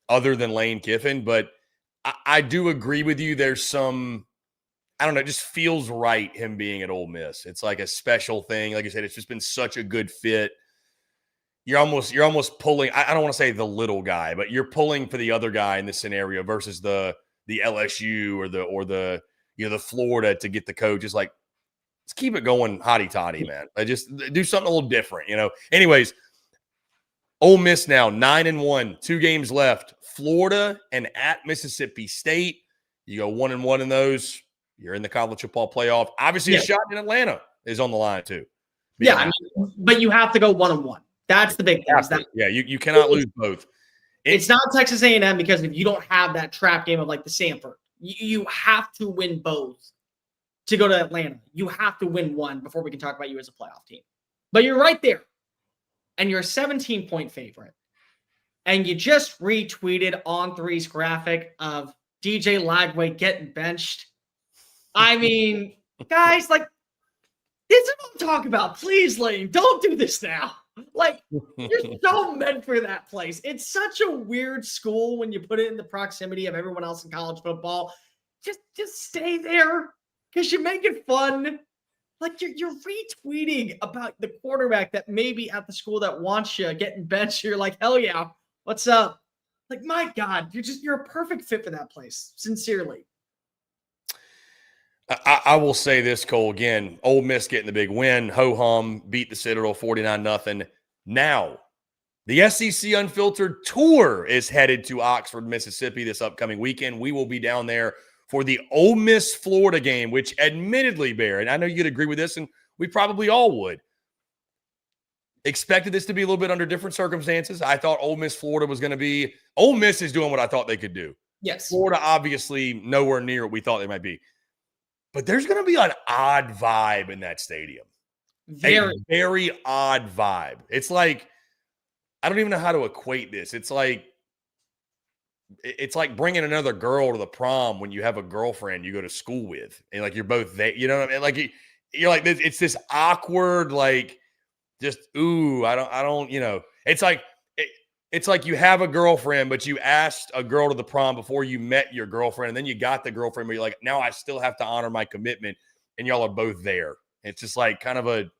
other than Lane Kiffin. But I do agree with you. There's some, I don't know, it just feels right him being at Ole Miss. It's like a special thing. Like I said, it's just been such a good fit. You're almost pulling, I don't want to say the little guy, but you're pulling for the other guy in this scenario versus the LSU or the Florida to get the coach. It's like, let's keep it going hotty toddy, man. I just do something a little different, Anyways, Ole Miss now 9-1, 2 games left. Florida and at Mississippi State. You go 1-1 in those. You're in the college football playoff. Obviously, a shot in Atlanta is on the line too. But you have to go 1-1. That's the big thing. You cannot lose both. It's not Texas A&M because if you don't have that trap game of like the Sanford, you have to win both to go to Atlanta. You have to win one before we can talk about you as a playoff team. But you're right there, and you're a 17-point favorite. And you just retweeted On3's graphic of DJ Lagway getting benched. I mean, guys, like, this is what I'm talking about. Please, Lane, don't do this now. Like, you're so meant for that place. It's such a weird school when you put it in the proximity of everyone else in college football. Just stay there because you make it fun. Like, you're retweeting about the quarterback that may be at the school that wants you getting benched. You're like, hell yeah, what's up? Like, my God, you're a perfect fit for that place. Sincerely. I will say this, Cole, again, Ole Miss getting the big win. Ho-hum, beat the Citadel 49-0. Now, the SEC Unfiltered Tour is headed to Oxford, Mississippi this upcoming weekend. We will be down there for the Ole Miss Florida game, which admittedly, Bear, and I know you'd agree with this, and we probably all would. Expected this to be a little bit under different circumstances. I thought Ole Miss, Florida was going to be. Ole Miss is doing what I thought they could do. Yes. Florida, obviously, nowhere near what we thought they might be. But there's going to be an odd vibe in that stadium. A very odd vibe. It's like, I don't even know how to equate this. It's like bringing another girl to the prom when you have a girlfriend you go to school with. And like, you're both there. You know what I mean? Like, you're like, it's this awkward, like, just, ooh, I don't, it's like you have a girlfriend, but you asked a girl to the prom before you met your girlfriend, and then you got the girlfriend, but you're like, now I still have to honor my commitment, and y'all are both there. It's just like kind of a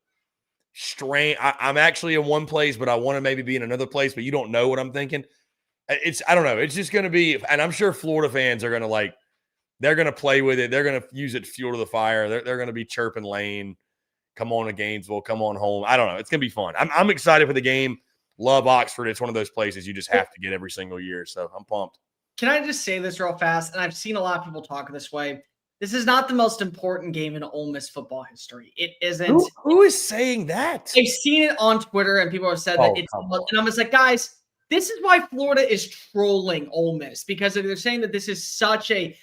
strange. I'm actually in one place, but I want to maybe be in another place, but you don't know what I'm thinking. I don't know. It's just going to be, and I'm sure Florida fans are going to they're going to play with it. They're going to use it fuel to the fire. They're going to be chirping Lane. Come on to Gainesville. Come on home. I don't know. It's going to be fun. I'm excited for the game. Love Oxford. It's one of those places you just have to get every single year. So I'm pumped. Can I just say this real fast? And I've seen a lot of people talk this way. This is not the most important game in Ole Miss football history. It isn't. Who is saying that? I've seen it on Twitter, and people have said that it's. And I'm just like, guys, this is why Florida is trolling Ole Miss, because they're saying that this is such the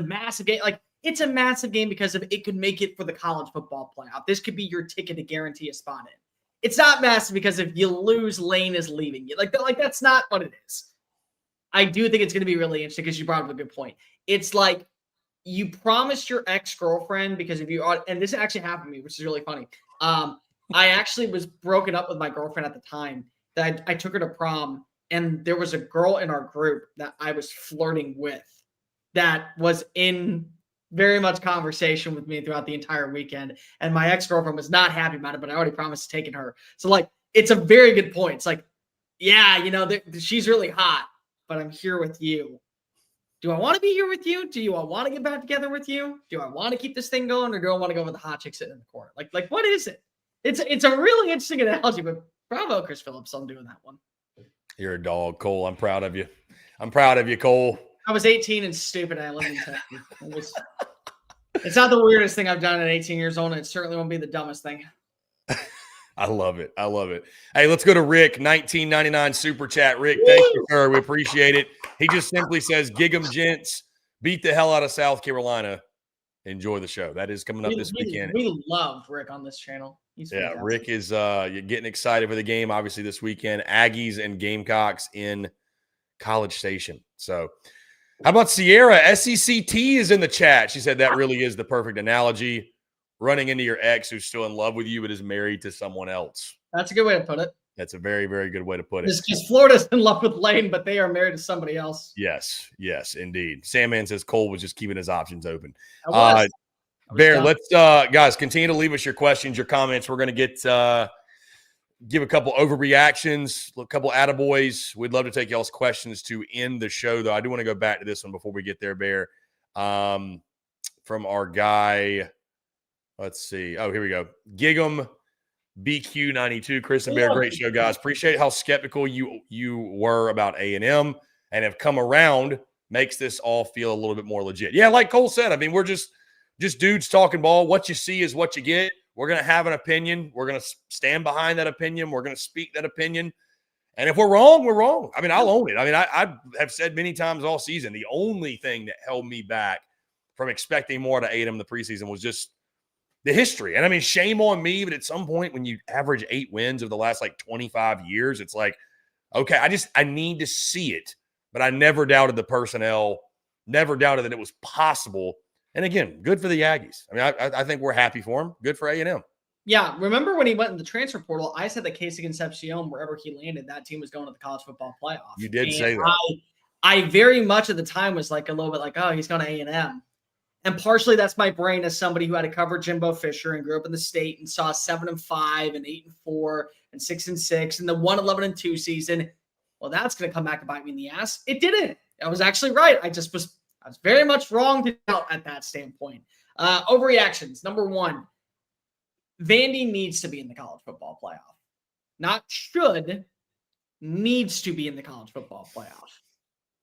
massive game. Like, it's a massive game because of it could make it for the college football playoff. This could be your ticket to guarantee a spot in. It's not massive because if you lose, Lane is leaving you. Like that's not what it is. I do think it's going to be really interesting because you brought up a good point. It's like you promised your ex-girlfriend, because if you are, and this actually happened to me, which is really funny. I actually was broken up with my girlfriend at the time that I took her to prom, and there was a girl in our group that I was flirting with that was in very much conversation with me throughout the entire weekend. And my ex-girlfriend was not happy about it, but I already promised taking her. So like, it's a very good point. It's like, yeah, she's really hot, but I'm here with you. Do I want to be here with you? Do I want to get back together with you? Do I want to keep this thing going, or do I want to go with the hot chick sitting in the corner? Like what is it? It's a really interesting analogy, but bravo, Chris Phillips, on doing that one. You're a dog, Cole. I'm proud of you. I'm proud of you, Cole. I was 18 and stupid, and I lived in Texas. It's not the weirdest thing I've done at 18 years old, and it certainly won't be the dumbest thing. I love it. I love it. Hey, let's go to Rick, 1999 super chat. Rick, thank you, sir. We appreciate it. He just simply says, "Gig 'em, gents. Beat the hell out of South Carolina. Enjoy the show." That is coming up this weekend. We love Rick on this channel. Yeah, Rick is you're getting excited for the game, obviously, this weekend. Aggies and Gamecocks in College Station. So how about Sierra? SECT is in the chat. She said that really is the perfect analogy. Running into your ex who's still in love with you but is married to someone else. That's a good way to put it. That's a very, very good way to put it. Because Florida's in love with Lane, but they are married to somebody else. Yes, indeed. Sandman says Cole was just keeping his options open. Bear, let's guys continue to leave us your questions, your comments. We're going to give a couple overreactions, a couple attaboys. We'd love to take y'all's questions to end the show, though. I do want to go back to this one before we get there, Bear. From our guy, let's see. Oh, here we go. Gig'em BQ92. Chris and Bear, great show, guys. Appreciate how skeptical you were about A&M and have come around. Makes this all feel a little bit more legit. Yeah, like Cole said, I mean, we're just dudes talking ball. What you see is what you get. We're going to have an opinion. We're going to stand behind that opinion. We're going to speak that opinion. And if we're wrong, we're wrong. I mean, I'll own it. I mean, I have said many times all season, the only thing that held me back from expecting more to A&M in the preseason was just the history. And I mean, shame on me, but at some point when you average 8 wins over the last 25 years, it's like, okay, I need to see it. But I never doubted the personnel, never doubted that it was possible. And again, good for the Aggies. I mean, I think we're happy for him. Good for A&M. Yeah, remember when he went in the transfer portal, I said that Casey Concepcion, wherever he landed, that team was going to the college football playoff. You did say that. I very much at the time was like a little bit like, oh, he's going to A&M. And partially that's my brain as somebody who had to cover Jimbo Fisher and grew up in the state and saw 7-5 and 8-4 and 6-6 and the 1-11-2 season. Well, that's going to come back to bite me in the ass. It didn't. I was actually right. I was very much wrong to doubt at that standpoint. Overreactions. Number one, Vandy needs to be in the college football playoff. Not should, needs to be in the college football playoff.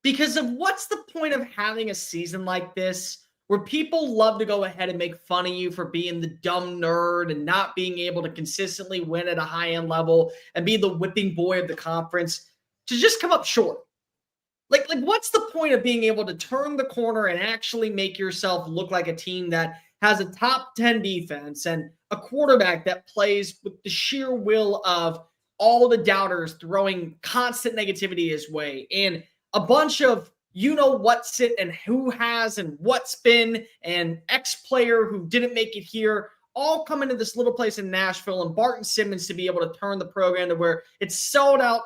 Because of what's the point of having a season like this where people love to go ahead and make fun of you for being the dumb nerd and not being able to consistently win at a high-end level and be the whipping boy of the conference, to just come up short. Like what's the point of being able to turn the corner and actually make yourself look like a team that has a top 10 defense and a quarterback that plays with the sheer will of all the doubters throwing constant negativity his way, and a bunch of what's it and who has and what's been, and X player who didn't make it here, all come into this little place in Nashville, and Barton Simmons to be able to turn the program to where it's sold out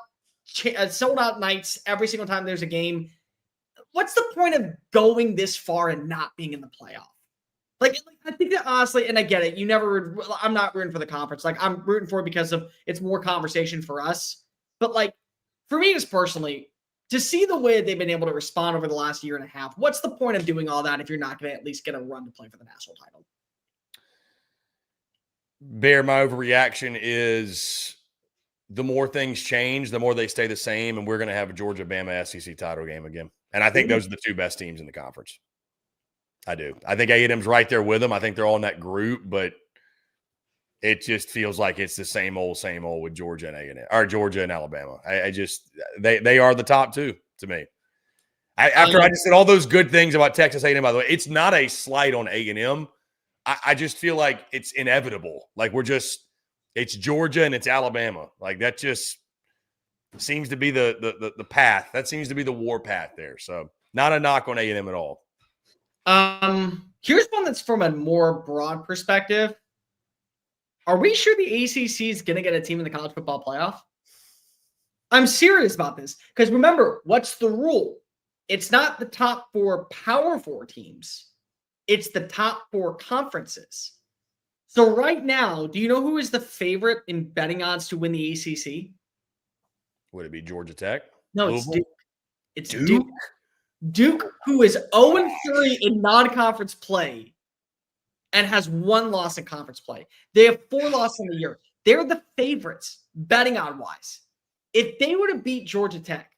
nights every single time there's a game. What's the point of going this far and not being in the playoff? Like I think that honestly, and I get it, I'm not rooting for the conference. Like I'm rooting for it because of it's more conversation for us. But like for me, just personally, to see the way they've been able to respond over the last year and a half, what's the point of doing all that if you're not going to at least get a run to play for the national title? Bear, my overreaction is the more things change, the more they stay the same, and we're going to have a Georgia-Bama SEC title game again. And I think those are the two best teams in the conference. I do. I think A&M's right there with them. I think they're all in that group, but it just feels like it's the same old with Georgia and A&M, or Georgia and Alabama. I just they are the top two to me. After I just said all those good things about Texas A&M, by the way, it's not a slight on A&M. I just feel like it's inevitable. Like it's Georgia and it's Alabama. Like that just seems to be the path. That seems to be the war path there. So not a knock on A&M at all. Here's one that's from a more broad perspective. Are we sure the ACC is going to get a team in the college football playoff? I'm serious about this because remember, what's the rule? It's not the top 4 Power 4 teams. It's the top 4 conferences. So right now, do you know who is the favorite in betting odds to win the ACC? Would it be Georgia Tech? No, it's Duke. It's Duke. Duke, who is 0-3 in non-conference play and has 1 loss in conference play. They have 4 losses in the year. They're the favorites, betting odd-wise. If they were to beat Georgia Tech,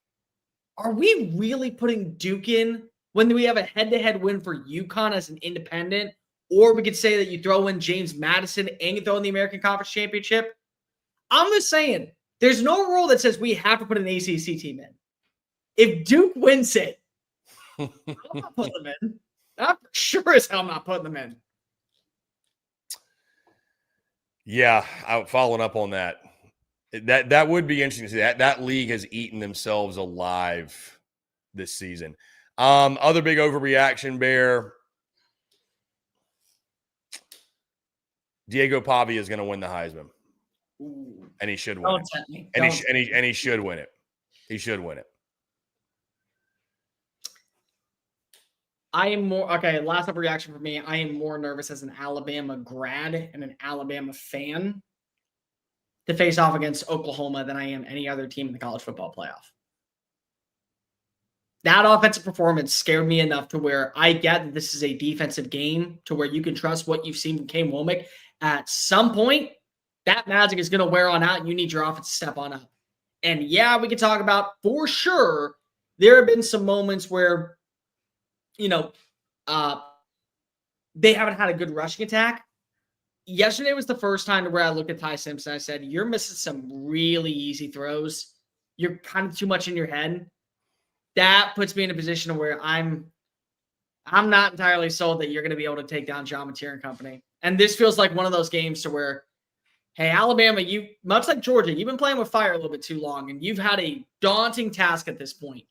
are we really putting Duke in when we have a head-to-head win for UConn as an independent? Or we could say that you throw in James Madison and you throw in the American Conference Championship. I'm just saying, there's no rule that says we have to put an ACC team in. If Duke wins it, I'm not putting them in. I'm sure as hell not putting them in. Yeah, following up on that. That would be interesting to see. That league has eaten themselves alive this season. Other big overreaction, Bear. Diego Pavia is going to win the Heisman. Ooh. And he should win it. And he should win it. He should win it. I am more last up reaction for me. I am more nervous as an Alabama grad and an Alabama fan to face off against Oklahoma than I am any other team in the college football playoff. That offensive performance scared me enough to where I get that this is a defensive game to where you can trust what you've seen from Kane Womack. At some point, that magic is going to wear on out and you need your offense to step on up. And yeah, we can talk about for sure there have been some moments where they haven't had a good rushing attack. Yesterday was the first time where I looked at Ty Simpson. I said, you're missing some really easy throws. You're kind of too much in your head. That puts me in a position where I'm not entirely sold that you're going to be able to take down John Mateer and company. And this feels like one of those games to where, hey, Alabama, you much like Georgia, you've been playing with fire a little bit too long, and you've had a daunting task at this point.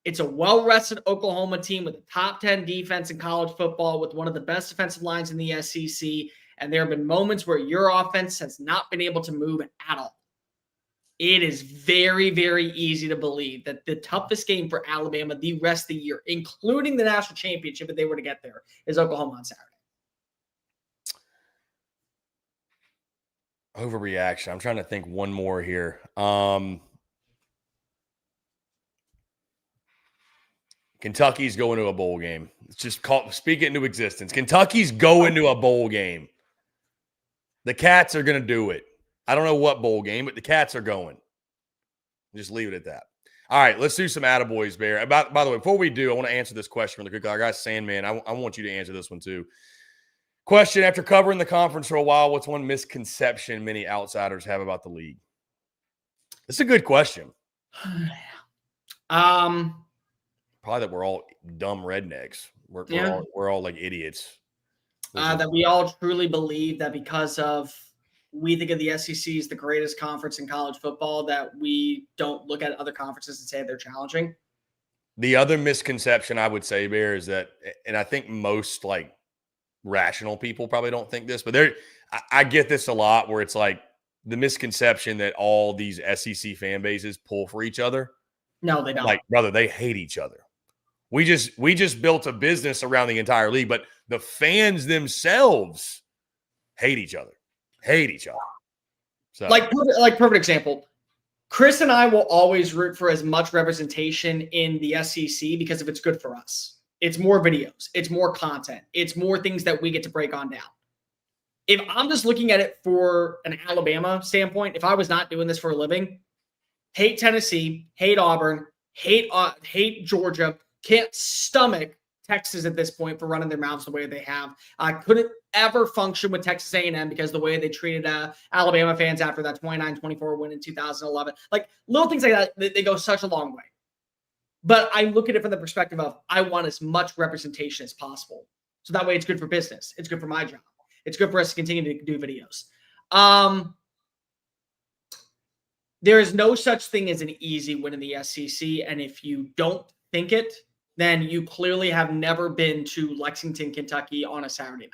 It's a well-rested Oklahoma team with a top 10 defense in college football with one of the best defensive lines in the SEC. And there have been moments where your offense has not been able to move at all. It is very, very easy to believe that the toughest game for Alabama the rest of the year, including the national championship if they were to get there, is Oklahoma on Saturday. Overreaction. I'm trying to think one more here. Kentucky's going to a bowl game. It's just speak it into existence. Kentucky's going to a bowl game. The Cats are going to do it. I don't know what bowl game, but the Cats are going. Just leave it at that. All right, let's do some attaboys, Bear. By the way, before we do, I want to answer this question really quick. Our guy Sandman, I want you to answer this one too. Question: after covering the conference for a while, what's one misconception many outsiders have about the league? It's a good question. Probably that we're all dumb rednecks. We're all like idiots. That we all truly believe that because of we think of the SEC as the greatest conference in college football, that we don't look at other conferences and say they're challenging. The other misconception I would say, Bear, is that, and I think most like rational people probably don't think this, but I get this a lot where it's like the misconception that all these SEC fan bases pull for each other. No, they don't. Like, brother, they hate each other. We just built a business around the entire league, but the fans themselves hate each other. So, like perfect example. Chris and I will always root for as much representation in the SEC because if it's good for us. It's more videos. It's more content. It's more things that we get to break on down. If I'm just looking at it for an Alabama standpoint, if I was not doing this for a living, hate Tennessee, hate Auburn, hate Georgia, can't stomach Texas at this point for running their mouths the way they have. I couldn't ever function with Texas A&M because the way they treated Alabama fans after that 29-24 win in 2011. Like little things like that, they go such a long way. But I look at it from the perspective of I want as much representation as possible. So that way it's good for business. It's good for my job. It's good for us to continue to do videos. There is no such thing as an easy win in the SEC. And if you don't think it, then you clearly have never been to Lexington, Kentucky on a Saturday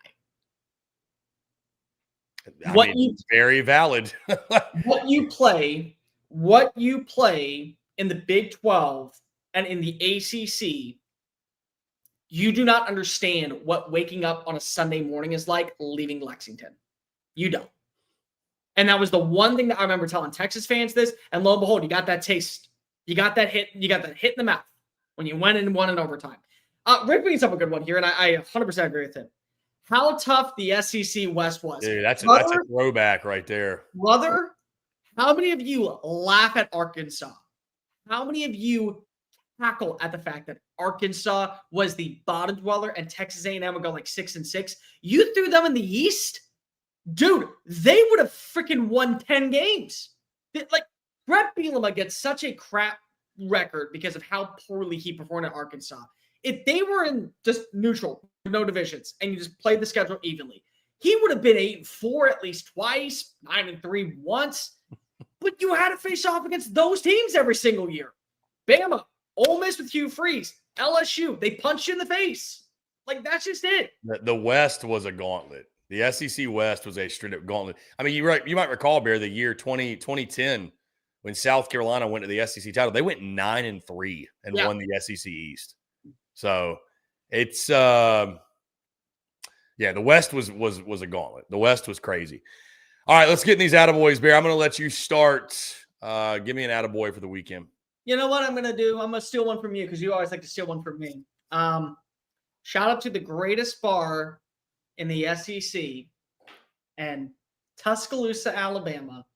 night. Very valid. what you play in the Big 12 and in the ACC, you do not understand what waking up on a Sunday morning is like leaving Lexington. You don't. And that was the one thing that I remember telling Texas fans this, and lo and behold, you got that taste. You got that hit in the mouth when you went and won in overtime. Rick brings up a good one here, and I 100% agree with him. How tough the SEC West was. Dude, that's a throwback right there. Brother, how many of you laugh at Arkansas? How many of you tackle at the fact that Arkansas was the bottom dweller and Texas A&M would go like 6-6? You threw them in the East? Dude, they would have freaking won 10 games. Like, Brett Bielema gets such a crap record because of how poorly he performed at Arkansas. If they were in just neutral, no divisions, and you just played the schedule evenly, he would have been 8-4 at least twice, 9-3 once. But you had to face off against those teams every single year. Bama, Ole Miss with Hugh Freeze, LSU, they punched you in the face. Like, that's just it. The West was a gauntlet. The SEC West was a straight-up gauntlet. I mean, you might recall, Bear, the year 2010 when South Carolina went to the SEC title. They went 9-3 and won the SEC East. So it's the West was a gauntlet. The West was crazy. All right, let's get in these attaboys, Bear. I'm going to let you start. Give me an attaboy for the weekend. You know what I'm going to do? I'm going to steal one from you because you always like to steal one from me. Shout out to the greatest bar in the SEC and Tuscaloosa, Alabama.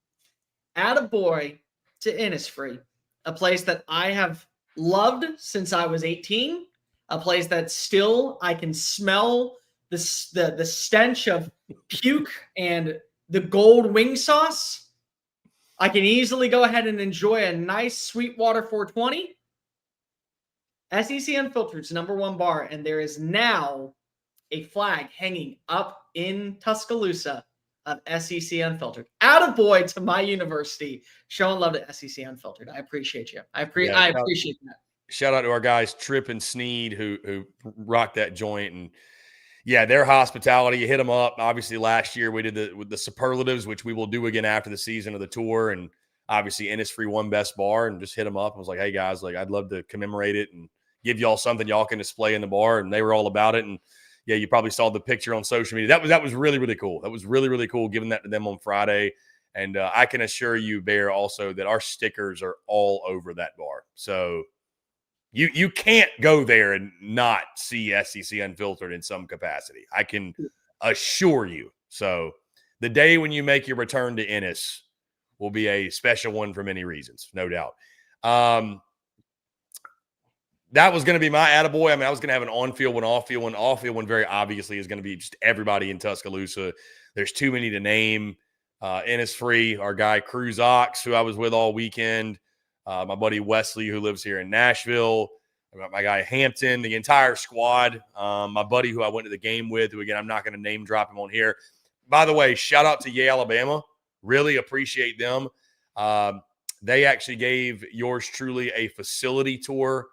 Attaboy to Innisfree, a place that I have loved since I was 18, a place that still I can smell the stench of puke and the gold wing sauce. I can easily go ahead and enjoy a nice Sweetwater 420. SEC Unfiltered's #1 bar, and there is now a flag hanging up in Tuscaloosa of SEC Unfiltered. Attaboy to my university. Showing love to SEC Unfiltered. I appreciate you. I appreciate that. Shout out to our guys Tripp and Sneed who rocked that joint, and their hospitality. You hit them up. Obviously, last year we did the superlatives, which we will do again after the season of the tour, and obviously Innisfree won best bar, and just hit them up and was like, "Hey guys, like I'd love to commemorate it and give y'all something y'all can display in the bar," and they were all about it. And you probably saw the picture on social media. That was really, really cool. That was really, really cool giving that to them on Friday. And I can assure you, Bear, also that our stickers are all over that bar. So you can't go there and not see SEC Unfiltered in some capacity. I can assure you. So the day when you make your return to Ennis will be a special one for many reasons, no doubt. that was going to be my attaboy. I mean, I was going to have an on-field one, off-field one. Off-field one very obviously is going to be just everybody in Tuscaloosa. There's too many to name. Innisfree, our guy Cruz Ox, who I was with all weekend. My buddy Wesley, who lives here in Nashville. My guy Hampton, the entire squad. My buddy who I went to the game with, who, again, I'm not going to name drop him on here. By the way, shout out to Yale, Alabama. Really appreciate them. They actually gave yours truly a facility tour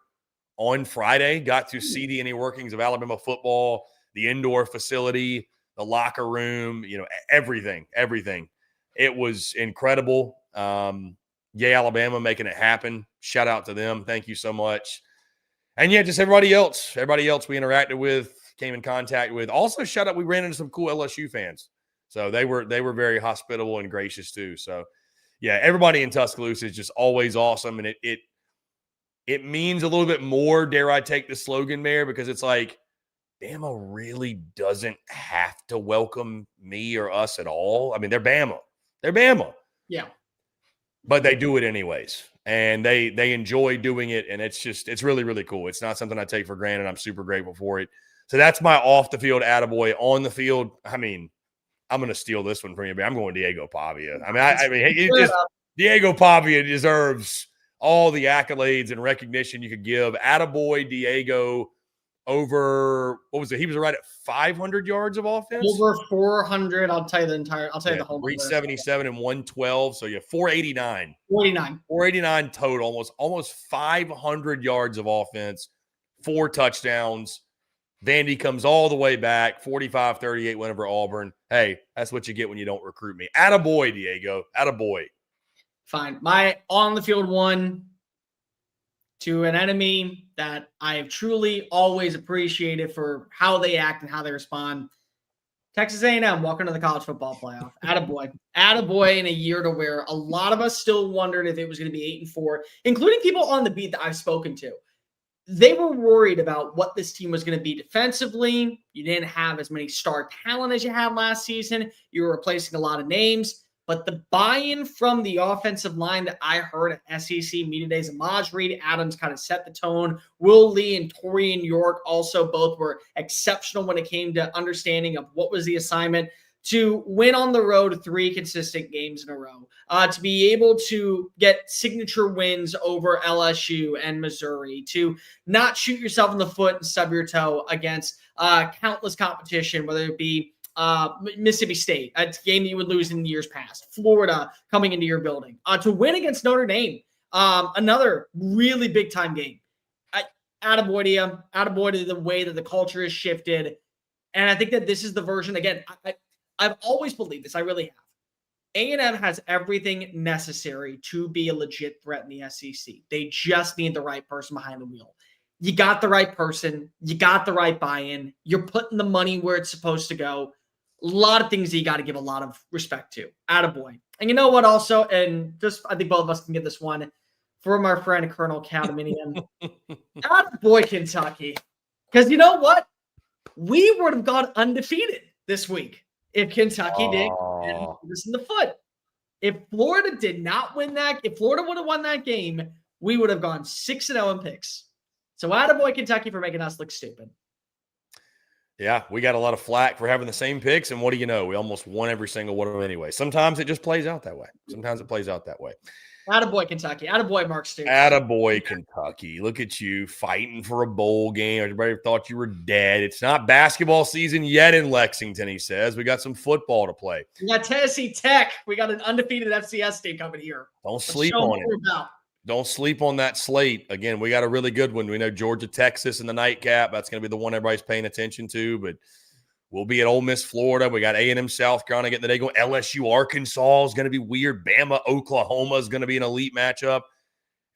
on Friday. Got to see the inner workings of Alabama football, the indoor facility, the locker room, everything. It was incredible. Yay, Alabama making it happen. Shout out to them. Thank you so much. And yeah, just everybody else we interacted with, came in contact with. Also, shout out, we ran into some cool LSU fans. So they were very hospitable and gracious too. So yeah, everybody in Tuscaloosa is just always awesome. And it means a little bit more, dare I take the slogan there, because it's like, Bama really doesn't have to welcome me or us at all. I mean, they're Bama. Yeah. But they do it anyways. And they enjoy doing it. And it's really, really cool. It's not something I take for granted. I'm super grateful for it. So that's my off the field attaboy. On the field, I mean, I'm going to steal this one from you, but I'm going Diego Pavia. I mean, Diego Pavia deserves all the accolades and recognition you could give. Attaboy Diego over, what was it? He was right at 500 yards of offense. Over 400. I'll tell you the whole 377 and 112. So yeah, 489. 489 total, almost 500 yards of offense, 4 touchdowns. Vandy comes all the way back, 45-38 win over Auburn. Hey, that's what you get when you don't recruit me. Attaboy, Diego. Attaboy. Fine. My on-the-field one to an enemy that I have truly always appreciated for how they act and how they respond. Texas A&M, welcome to the college football playoff. Attaboy. Attaboy in a year to where a lot of us still wondered if it was going to be 8-4, including people on the beat that I've spoken to. They were worried about what this team was going to be defensively. You didn't have as many star talent as you had last season. You were replacing a lot of names. But the buy-in from the offensive line that I heard at SEC Media Days, Amaj Reed Adams kind of set the tone. Will Lee and Torian York also both were exceptional when it came to understanding of what was the assignment. To win on the road 3 consistent games in a row, to be able to get signature wins over LSU and Missouri, to not shoot yourself in the foot and stub your toe against countless competition, whether it be Mississippi State, a game that you would lose in years past, Florida coming into your building, to win against Notre Dame, another really big-time game. Attaboy to you, attaboy to the way that the culture has shifted. And I think that this is the version, again, I've always believed this. I really have. A&M has everything necessary to be a legit threat in the SEC. They just need the right person behind the wheel. You got the right person. You got the right buy-in. You're putting the money where it's supposed to go. A lot of things that you got to give a lot of respect to. Attaboy. And you know what also, and just I think both of us can get this one from our friend Colonel Cataminian. Attaboy, Kentucky. Because you know what? We would have gone undefeated this week if Kentucky didn't this in the foot. If Florida did not win that, if Florida would have won that game, we would have gone 6-0 in picks. So attaboy Kentucky for making us look stupid. Yeah, we got a lot of flack for having the same picks, and what do you know? We almost won every single one of them anyway. Sometimes it just plays out that way. Attaboy Kentucky. Attaboy Mark Stoops. Attaboy Kentucky. Look at you fighting for a bowl game. Everybody thought you were dead. It's not basketball season yet in Lexington, he says. We got some football to play. We got Tennessee Tech. We got an undefeated FCS team coming here. Don't sleep on it. Don't sleep on that slate. Again, we got a really good one. We know Georgia, Texas in the nightcap. That's going to be the one everybody's paying attention to, but we'll be at Ole Miss, Florida. We got A&M, South Carolina getting the day going. LSU, Arkansas is going to be weird. Bama, Oklahoma is going to be an elite matchup.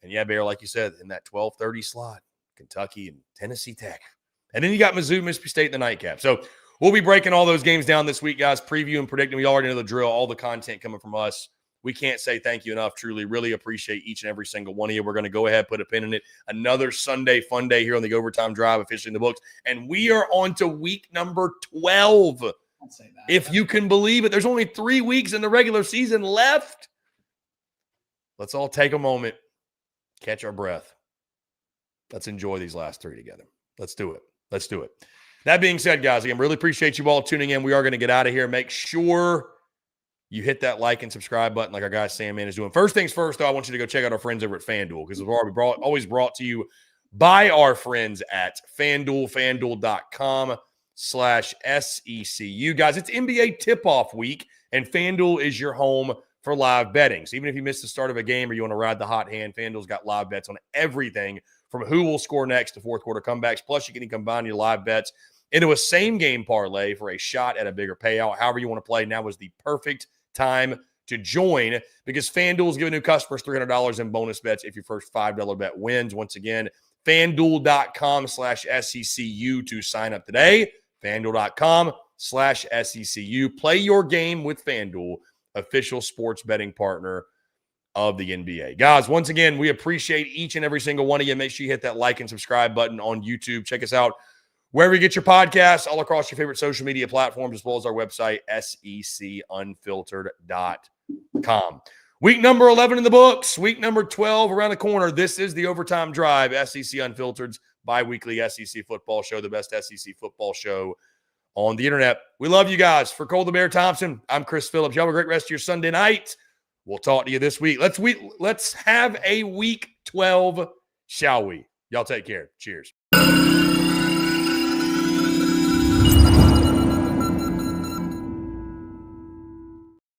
And yeah, Bear, like you said, in that 12:30 slot, Kentucky and Tennessee Tech. And then you got Mizzou, Mississippi State in the nightcap. So we'll be breaking all those games down this week, guys. Preview and predicting. We already know the drill. All the content coming from us. We can't say thank you enough. Truly, really appreciate each and every single one of you. We're going to go ahead, put a pin in it. Another Sunday fun day here on the Overtime Drive, officially in the books. And we are on to week number 12. I'll say that. If you can believe it, there's only 3 weeks in the regular season left. Let's all take a moment, catch our breath, Let's enjoy these last 3 together. Let's do it. Let's do it. That being said, guys, again, really appreciate you all tuning in. We are going to get out of here. Make sure you hit that like and subscribe button like our guy Sam Man is doing. First things first, though, I want you to go check out our friends over at FanDuel because we're always brought to you by our friends at FanDuel, FanDuel.com/SECU. Guys, it's NBA tip-off week, and FanDuel is your home for live betting. So even if you miss the start of a game or you want to ride the hot hand, FanDuel's got live bets on everything from who will score next to fourth quarter comebacks. Plus, you can combine your live bets into a same-game parlay for a shot at a bigger payout. However you want to play, now is the perfect time to join because FanDuel is giving new customers $300 in bonus bets if your first $5 bet wins. Once again, FanDuel.com/SECU to sign up today. FanDuel.com/SECU. Play your game with FanDuel, official sports betting partner of the NBA. Guys, once again, we appreciate each and every single one of you. Make sure you hit that like and subscribe button on YouTube. Check us out wherever you get your podcasts, all across your favorite social media platforms, as well as our website, secunfiltered.com. Week number 11 in the books. Week number 12 around the corner. This is the Overtime Drive, SEC Unfiltered's bi-weekly SEC football show, the best SEC football show on the internet. We love you guys. For Cole the Bear Thompson, I'm Chris Phillips. You have a great rest of your Sunday night. We'll talk to you this week. Let's have a week 12, shall we? Y'all take care. Cheers.